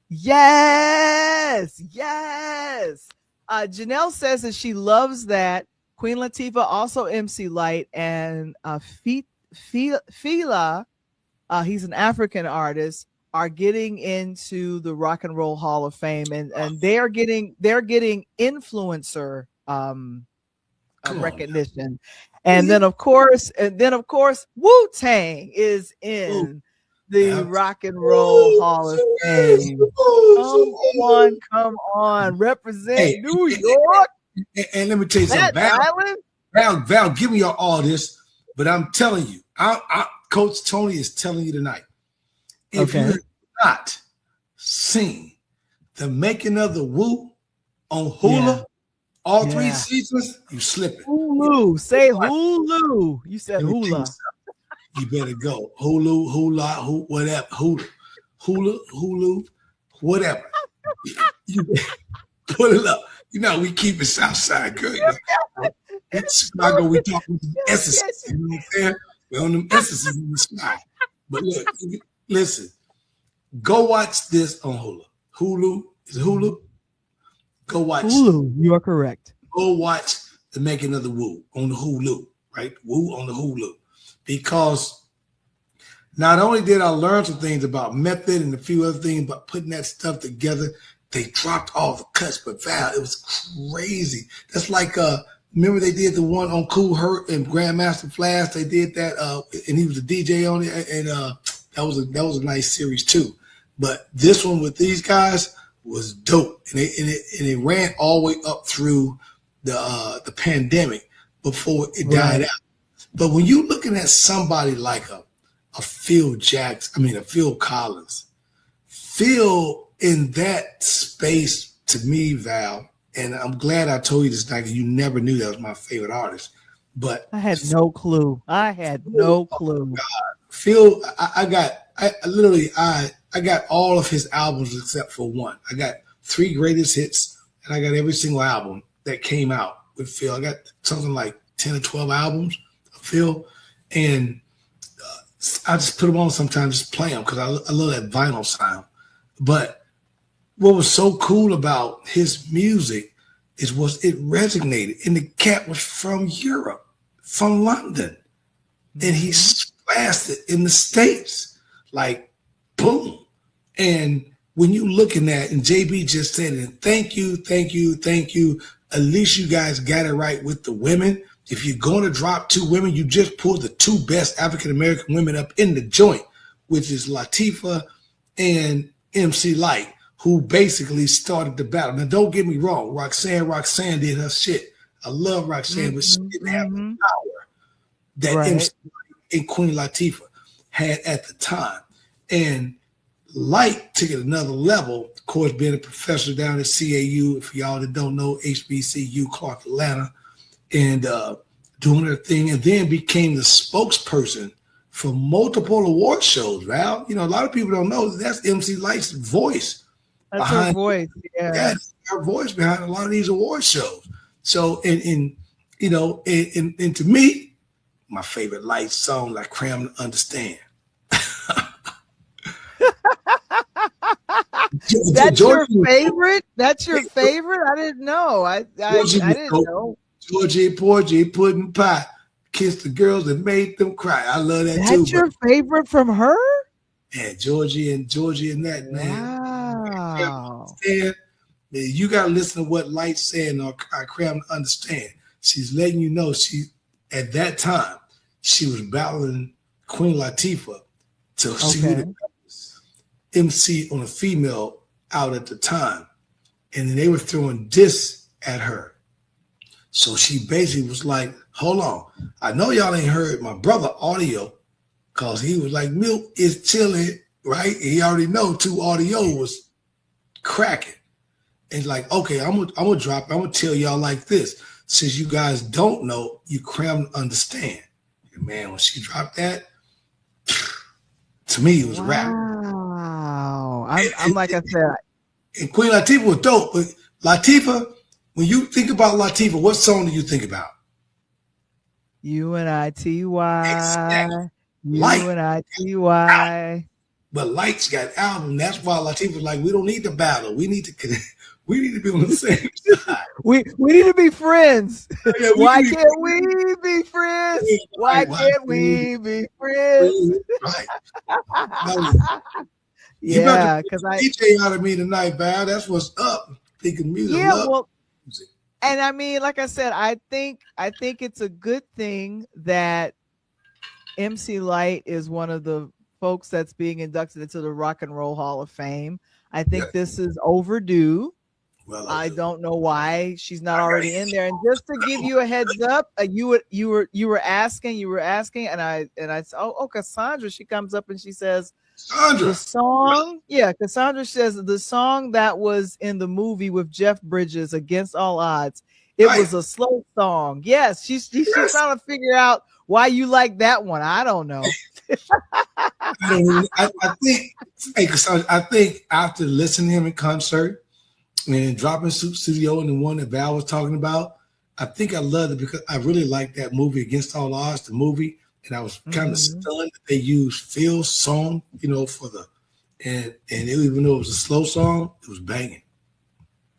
Yes. Janelle says that she loves that. Queen Latifah, also MC Light, and Fela, he's an African artist, are getting into the Rock and Roll Hall of Fame, and they're getting influencer recognition. And then of course, Wu-Tang is in the Rock and Roll Hall of Fame. Come on, represent New York. And let me tell you something. Val, give me all this, but I'm telling you, Coach Tony is telling you tonight, if you have not seen The Making of the Woo on Hulu, all 3 seasons, you slipping. Hulu. Say Hulu. You said Let me tell you hula. something. You better go. Hulu, whatever. Hulu, whatever. You put it up. You know, we keep it Southside, girl. You know, in Chicago, we talking to the essences. You know what I'm saying? We're on them essences in the sky. But look, listen, go watch this on Hulu. Hulu, is it Hulu? Go watch Hulu. You are correct. Go watch The Making of the Woo on the Hulu, right? Woo on the Hulu. Because not only did I learn some things about method and a few other things, but putting that stuff together, they dropped all the cuts. But Val, it was crazy. That's like remember they did the one on Cool Herc and Grandmaster Flash. They did that, and he was a DJ on it, and that was a nice series too. But this one with these guys was dope, and it ran all the way up through the pandemic before it died out. But when you're looking at somebody like a Phil Jackson, a Phil Collins, Phil in that space to me, Val, and I'm glad I told you this night because you never knew that was my favorite artist. But I had no clue. Oh, God. Phil, I got all of his albums except for one. I got 3 greatest hits, and I got every single album that came out with Phil. I got something like 10 or 12 albums of Phil, and I just put them on sometimes, just play them because I love that vinyl sound. But what was so cool about his music it resonated, and the cat was from Europe, from London, and he splashed it in the States, like boom. And when you looking at, and JB just said it, thank you. At least you guys got it right with the women. If you're going to drop 2 women, you just pulled the 2 best African-American women up in the joint, which is Latifah and MC Lyte, who basically started the battle. Now, don't get me wrong. Roxanne did her shit. I love Roxanne, but she didn't have the power that MC Lyte and Queen Latifah had at the time. And Lyte took it another level, of course, being a professor down at CAU, if y'all that don't know, HBCU, Clark, Atlanta, and doing her thing, and then became the spokesperson for multiple award shows, Val. You know, a lot of people don't know that's MC Lyte's voice. That's her voice, yeah. That's her voice behind a lot of these award shows. So, and to me, my favorite Lyte song, like Cram to Understand. That's your favorite? That's your favorite? I didn't know. I didn't know. Georgie Porgy, Pudding Pie, kissed the girls and made them cry. I love that too. That's your favorite from her? Yeah, Georgie and that, man. Wow. You got to listen to what Lyte's saying, or I Cram to Understand. She's letting you know at that time, she was battling Queen Latifah to see who the MC on a female out at the time. And then they were throwing diss at her. So she basically was like, hold on. I know y'all ain't heard my brother audio, because he was like, Milk is chilling, right? He already know 2 audio was cracking. And like, okay, I'm gonna drop, I'm gonna tell y'all like this. Since you guys don't know, you Cram to Understand. And man, when she dropped that, to me, it was a rap. Wow. I'm like I said. And Queen Latifah was dope, but Latifah, when you think about Latifah, what song do you think about? UNITY. Exactly. UNITY. But Lyte's got album. That's why Latifah was like, we don't need to battle. We need to be on the same side. We need to be friends. Yeah, Why can't we be friends? Why can't we be friends? Right. Yeah, because DJ out of me tonight, Val. That's what's up. Thinking music. Yeah, well, music. And I mean, like I said, I think it's a good thing that MC Lyte is one of the folks that's being inducted into the Rock and Roll Hall of Fame. I think this is overdue. Well, I don't know why she's not already in there. And just to give you a heads up, you were asking, and I said, oh, Cassandra, she comes up and she says, Sandra. The song, yeah, Cassandra says the song that was in the movie with Jeff Bridges, Against All Odds, it Right. was a slow song. Yes, she's Yes. trying to figure out why you like that one. I don't know. I think, hey, Cassandra, I think after listening to him in concert and dropping Studio and the one that Val was talking about, I think I loved it because I really liked that movie Against All Odds, the movie, and I was kind of stunned that they used Phil's song, for the and even though it was a slow song, it was banging.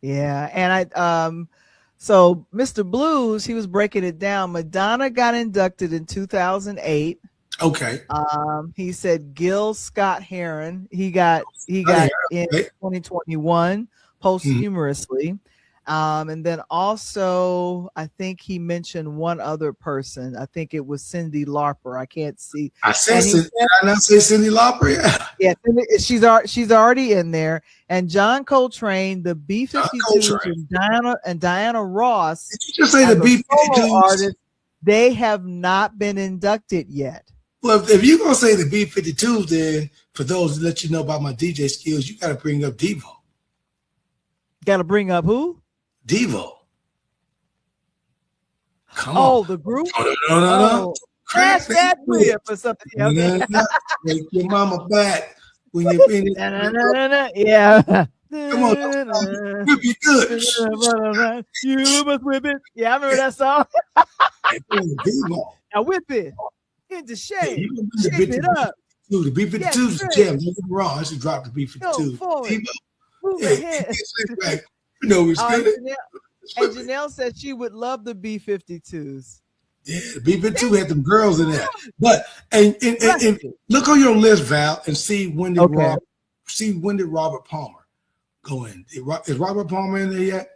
Yeah, and so Mr. Blues, he was breaking it down. Madonna got inducted in 2008. Okay. He said Gil Scott Heron, he got in right. 2021 posthumously. And then also I think he mentioned one other person. I think it was Cyndi Lauper. I can't see. I said, did I not say Cyndi Lauper? Yeah, she's already in there. And John Coltrane, the B-52s, and Diana Ross. Did you just say the B-52s? Artists, they have not been inducted yet. Well, if you're gonna say the B-52s, then for those to let you know about my DJ skills, you got to bring up Devo. Got to bring up who? Devo. Come on. The group? No. Crash that whip or something. Okay. Take your mama back when you're finished. Yeah. Come on, whip you good. You must whip it. Yeah, I remember that song. Devo. Now whip it. Into shape. Yeah, shape it up. The B-52s is a jam. Don't get me wrong. I should drop the B-52s. Move ahead. You know it's good. And Janelle said she would love the B-52s. Yeah, the B-52 had them girls in there. But and look on your list, Val, and see when did Robert Palmer go in? Is Robert Palmer in there yet?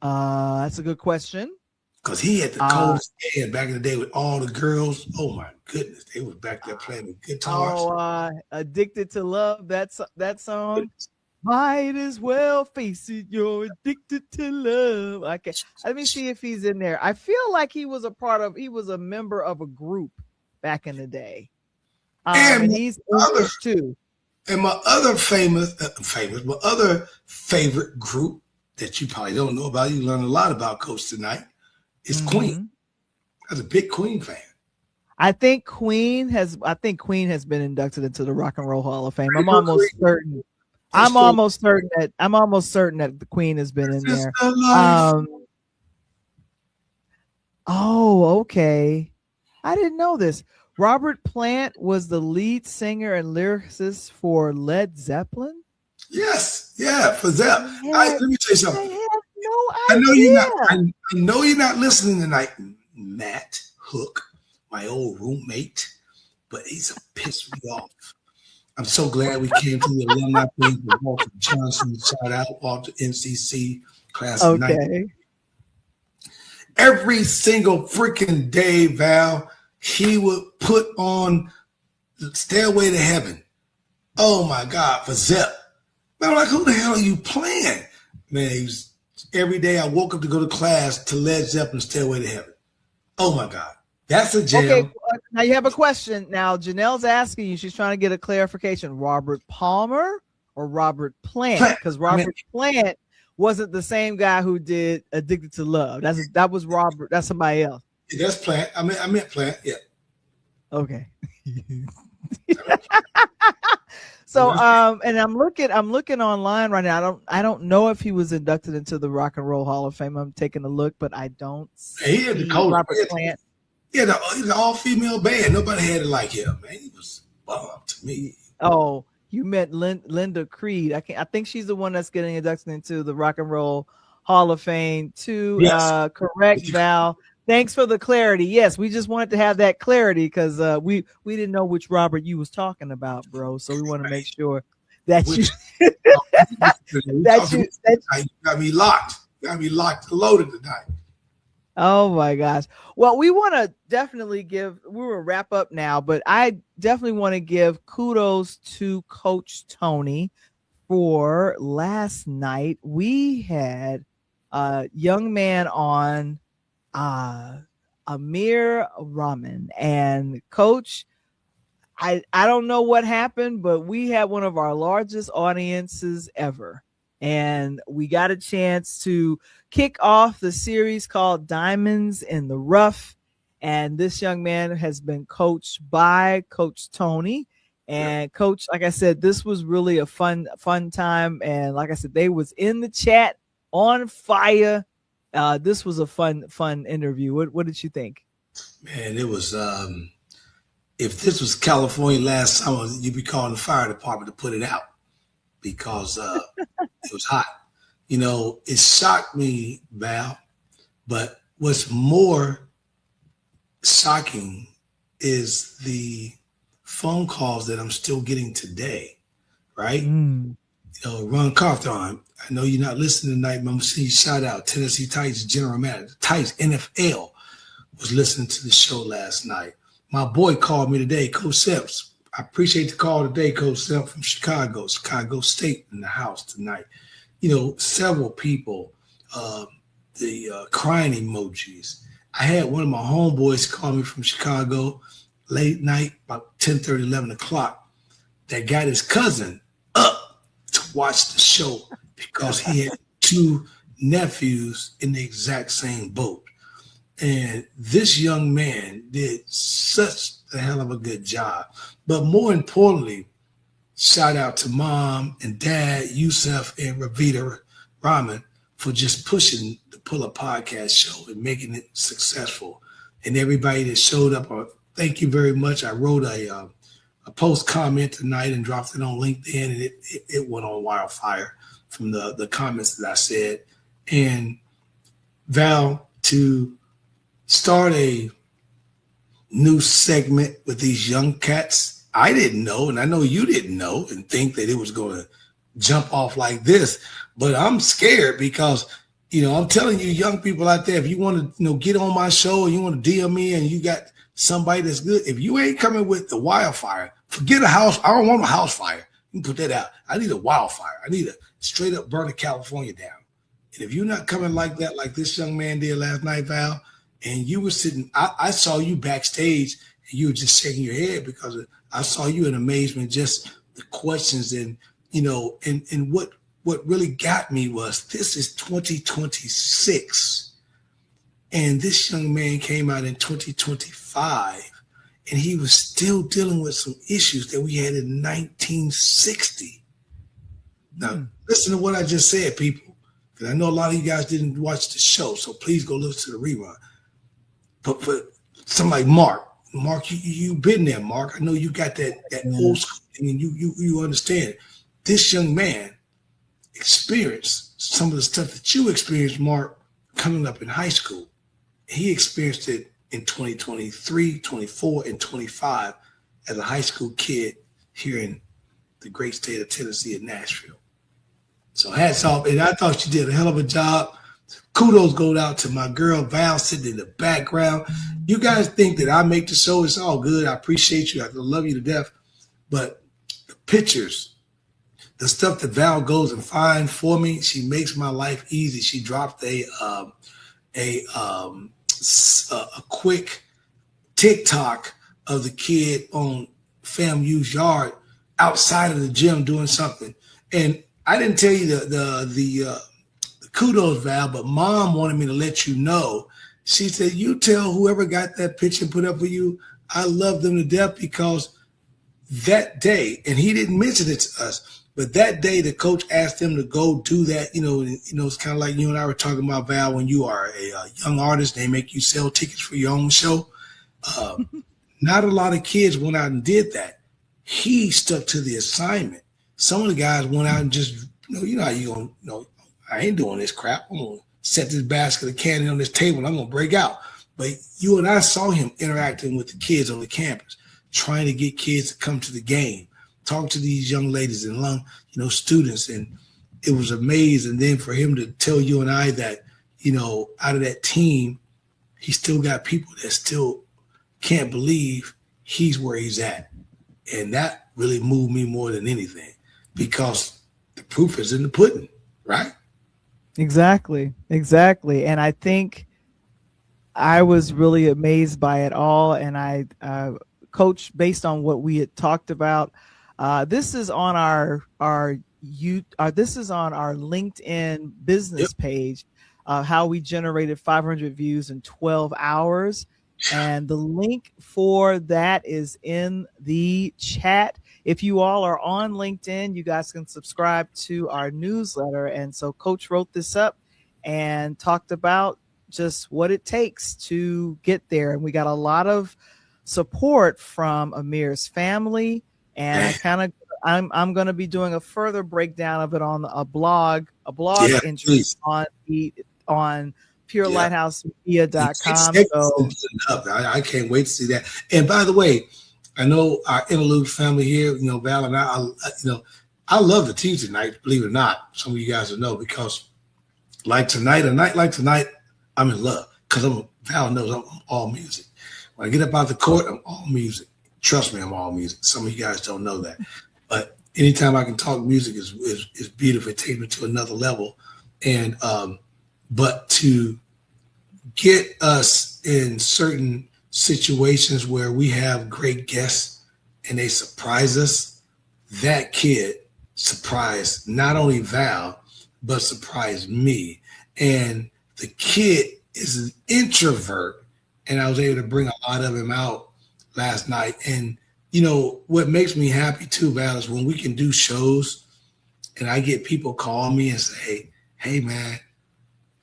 That's a good question. Because he had the coldest head back in the day with all the girls. Oh my goodness, they was back there playing the guitars. Addicted to Love. That song. Might as well face it, you're addicted to love. Okay, let me see if he's in there. I feel like he was a member of a group back in the day. And he's English too. And my other my other favorite group that you probably don't know about, you learn a lot about Coach tonight, is Queen. I was a big Queen fan. I think Queen has been inducted into the Rock and Roll Hall of Fame. I'm almost certain. I'm almost certain that the Queen has been in there. Okay. I didn't know this. Robert Plant was the lead singer and lyricist for Led Zeppelin. Yes, yeah, for Zepp. Let me tell you something. I have no idea. I know you're not listening tonight, Matt Hook, my old roommate, but he's pissed me off. I'm so glad we came to the alumni thing with Walter Johnson. Shout out Walter, NCC class of 90. Every single freaking day, Val, he would put on the Stairway to Heaven. Oh my God, for Zepp. Man, I'm like, who the hell are you playing? Man, every day I woke up to go to class to Led Zeppelin, Stairway to Heaven. Oh my God. That's a jam. Okay, now you have a question. Now Janelle's asking you, she's trying to get a clarification. Robert Palmer or Robert Plant? Because Robert Plant wasn't the same guy who did Addicted to Love. That was Robert. That's somebody else. Yeah, that's Plant. I meant Plant. Yeah. Okay. So and I'm looking online right now. I don't know if he was inducted into the Rock and Roll Hall of Fame. I'm taking a look, but I don't see he had the coach. Robert Plant. Yeah, the all-female band. Nobody had it like him, man. He was bomb to me. Oh, you met Linda Creed. I think she's the one that's getting inducted into the Rock and Roll Hall of Fame too. Yes. Correct, Val. Thanks for the clarity. Yes, we just wanted to have that clarity because we didn't know which Robert you was talking about, bro. So we want to make sure that you got me locked. Got me locked and loaded tonight. Oh my gosh. Well, we want to definitely we'll wrap up now, but I definitely want to give kudos to Coach Tony for last night. We had a young man on, Amir Rahman, and Coach, I don't know what happened, but we had one of our largest audiences ever. And we got a chance to kick off the series called Diamonds in the Rough. And this young man has been coached by Coach Tony. And Coach, like I said, this was really a fun time. And like I said, they was in the chat on fire. This was a fun interview. What did you think? Man, it was if this was California last summer, you'd be calling the fire department to put it out because it was hot. You know, it shocked me, Val, but what's more shocking is the phone calls that I'm still getting today, right? You know, Ron Carthon, I know you're not listening tonight, but I'm seeing you shout out Tennessee Titans general manager, Titans NFL was listening to the show last night. My boy called me today, Coach Seps. I appreciate the call today, Coach Seps from Chicago State in the house tonight. You know, several people, the crying emojis. I had one of my homeboys call me from Chicago late night, about 10:30, 11 o'clock, that got his cousin up to watch the show because he had two nephews in the exact same boat. And this young man did such a hell of a good job. But more importantly, shout out to Mom and Dad, Yusuf and Ravita Rahman for just pushing the Pull Up Podcast show and making it successful. And everybody that showed up, thank you very much. I wrote a post comment tonight and dropped it on LinkedIn, and it went on wildfire from the comments that I said. And Val, to start a new segment with these young cats, I didn't know, and I know you didn't know and think that it was going to jump off like this, but I'm scared because, you know, I'm telling you young people out there, if you want to, you know, get on my show and you want to DM me and you got somebody that's good, if you ain't coming with the wildfire, forget a house. I don't want a house fire. You can put that out. I need a wildfire. I need a straight up burn of California down. And if you're not coming like that, like this young man did last night, Val, and you were sitting, I saw you backstage and you were just shaking your head because I saw you in amazement, just the questions and, you know, and what really got me was this is 2026 and this young man came out in 2025 and he was still dealing with some issues that we had in 1960. Now, listen to what I just said, people, because I know a lot of you guys didn't watch the show, so please go listen to the rerun. But for somebody like Mark, you've been there, Mark. I know you got that old school thing and you understand. This young man experienced some of the stuff that you experienced, Mark, coming up in high school. He experienced it in 2023, 24, and 25 as a high school kid here in the great state of Tennessee and Nashville. So hats off. And I thought you did a hell of a job. Kudos go out to my girl Val sitting in the background. You guys think that I make the show, it's all good. I appreciate you. I love you to death. But the pictures, the stuff that Val goes and finds for me, she makes my life easy. She dropped a quick TikTok of the kid on FAMU's yard outside of the gym doing something. And I didn't tell you the kudos, Val, but Mom wanted me to let you know. She said, you tell whoever got that picture put up for you, I love them to death because that day, and he didn't mention it to us, but that day the coach asked them to go do that. You know, it's kind of like you and I were talking about, Val, when you are a young artist, they make you sell tickets for your own show. Not a lot of kids went out and did that. He stuck to the assignment. Some of the guys went out and just, you know how you going to, I ain't doing this crap. I'm going to set this basket of candy on this table and I'm going to break out. But you and I saw him interacting with the kids on the campus, trying to get kids to come to the game, talk to these young ladies and students. And it was amazing. And then for him to tell you and I that, out of that team, he still got people that still can't believe he's where he's at. And that really moved me more than anything because the proof is in the pudding, right? Exactly. And I think I was really amazed by it all. And I Coach, based on what we had talked about. This is on this is on our LinkedIn business page. How we generated 500 views in 12 hours. And the link for that is in the chat. If you all are on LinkedIn, you guys can subscribe to our newsletter. And so Coach wrote this up and talked about just what it takes to get there. And we got a lot of support from Amir's family. And I'm going to be doing a further breakdown of it on a blog entry on purelighthouse.media.com. So I can't wait to see that. And by the way, I know our Interlude family here, Val and I love the tea tonight, believe it or not. Some of you guys will know, because like tonight, a night like tonight, I'm in love, because Val knows I'm all music. When I get up out the court, I'm all music. Trust me, I'm all music. Some of you guys don't know that. But anytime I can talk music is beautiful. It takes me to another level. And but to get us in certain situations where we have great guests and they surprise us, that kid surprised not only Val, but surprised me. And the kid is an introvert, and I was able to bring a lot of him out last night. And what makes me happy too, Val, is when we can do shows and I get people call me and say, hey man,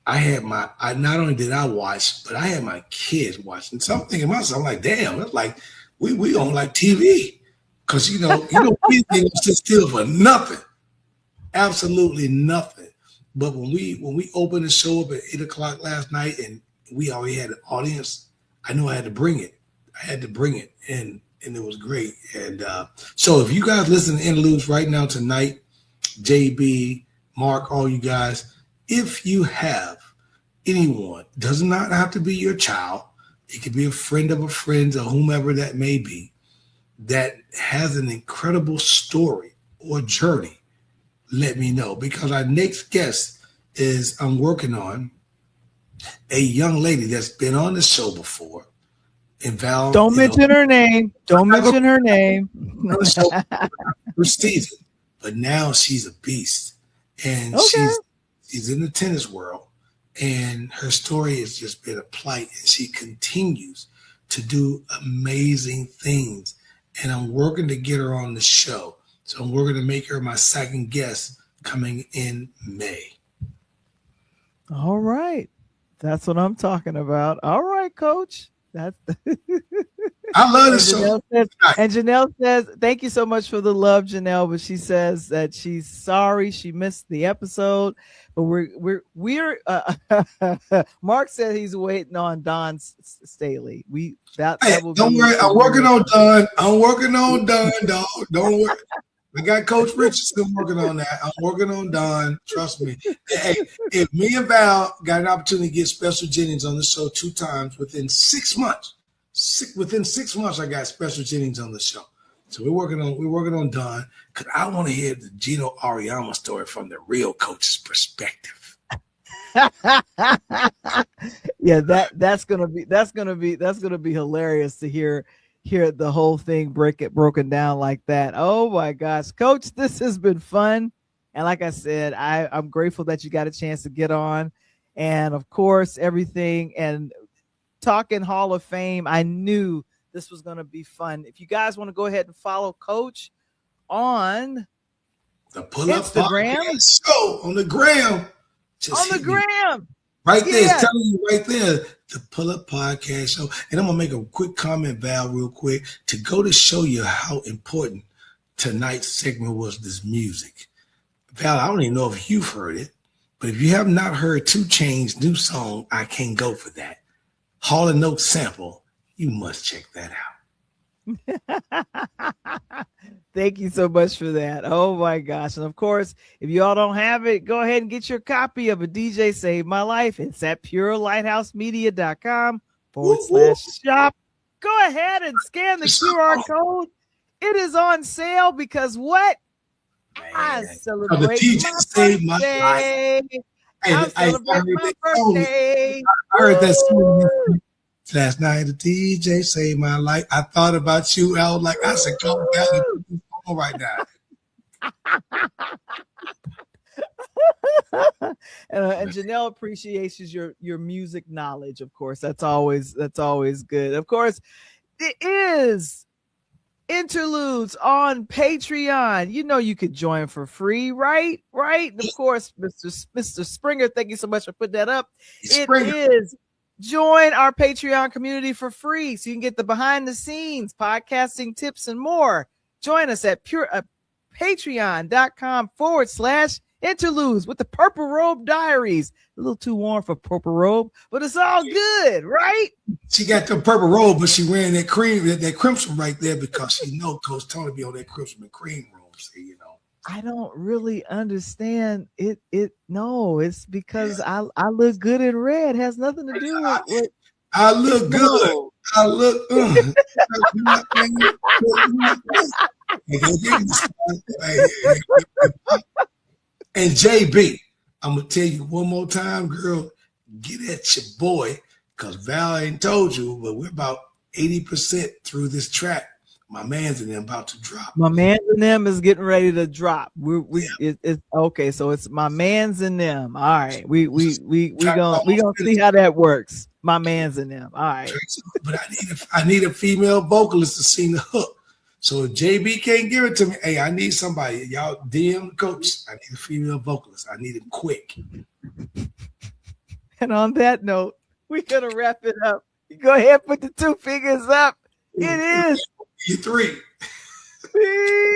not only did I watch, but I had my kids watching. So I'm thinking to myself, I'm like, damn, it's like we on like TV. Because we didn't sit still for nothing. Absolutely nothing. But when we opened the show up at 8:00 last night and we already had an audience, I knew I had to bring it. And it was great. And so if you guys listen to Interludes right now tonight, JB, Mark, all you guys, if you have anyone, does not have to be your child, it could be a friend of a friend or whomever that may be, that has an incredible story or journey, let me know. Because our next guest is, I'm working on a young lady that's been on the show before. And Val, don't mention her name. Don't mention her name. First season, but now she's a beast, and she's in the tennis world, and her story has just been a plight, and she continues to do amazing things. And I'm working to get her on the show, so I'm working to make her my second guest coming in May. All right, that's what I'm talking about. All right, Coach. That's I love this show. And Janelle says, thank you so much for the love, Janelle. But she says that she's sorry she missed the episode. But we're Mark said he's waiting on Don Staley. Don't worry, I'm working on Don. Dog. Don't worry. I got Coach Richardson working on that. I'm working on Don. Trust me. Hey, if me and Val got an opportunity to get Special Jennings on the show 2 times within 6 months, I got Special Jennings on the show. So we're working on Don, because I want to hear the Gino Auriemma story from the real coach's perspective. Yeah, that's gonna be hilarious to hear the whole thing broken down like that. Oh my gosh, Coach, this has been fun. And like I said, I'm grateful that you got a chance to get on. And of course, everything and talking Hall of Fame, I knew this was going to be fun. If you guys want to go ahead and follow Coach on the Pull-Up Instagram show on the gram. On the gram. Right there, it's telling you right there, the Pull-Up Podcast Show. And I'm going to make a quick comment, Val, real quick, to go to show you how important tonight's segment was, this music. Val, I don't even know if you've heard it, but if you have not heard 2 Chainz's new song, I Can't Go For That, Hall & Oates sample, you must check that out. Thank you so much for that. Oh my gosh. And of course, if you all don't have it, go ahead and get your copy of A DJ Saved My Life. It's at purelighthousmedia.com/shop. Go ahead and scan the QR code. It is on sale because what? I celebrate my birthday. I celebrate my birthday. I heard that song. Last night the DJ saved my life. I thought about you. I was like, I said, go down and put this on right now. And Janelle appreciates your music knowledge. Of course, that's always good. Of course, it is Interludes on Patreon. You know you could join for free, right? Of course, Mr. Springer, thank you so much for putting that up. Springer. It is join our Patreon community for free so you can get the behind the scenes podcasting tips and more. Join us at patreon.com/interludes with the Purple Robe Diaries. A little too warm for Purple Robe, but it's all good, right? She got the purple robe, but she wearing that crimson right there because she know Coach Tony be on that crimson and cream robe. So, you know. I don't really understand it. No, it's because I look good in red. It has nothing to do with I look good. No. I look. And JB, I'm gonna tell you one more time, girl. Get at your boy, cause Val ain't told you, but we're about 80% through this track. My man's in them about to drop. My man's in them is getting ready to drop. It's okay. So it's my man's in them. All right. We gonna see how that works. My man's in them. All right. But I need a female vocalist to sing the hook. So if JB can't give it to me, hey, I need somebody. Y'all DM the coach. I need a female vocalist. I need it quick. And on that note, we're gonna wrap it up. You go ahead, put the 2 fingers up. It is You 3. Peace.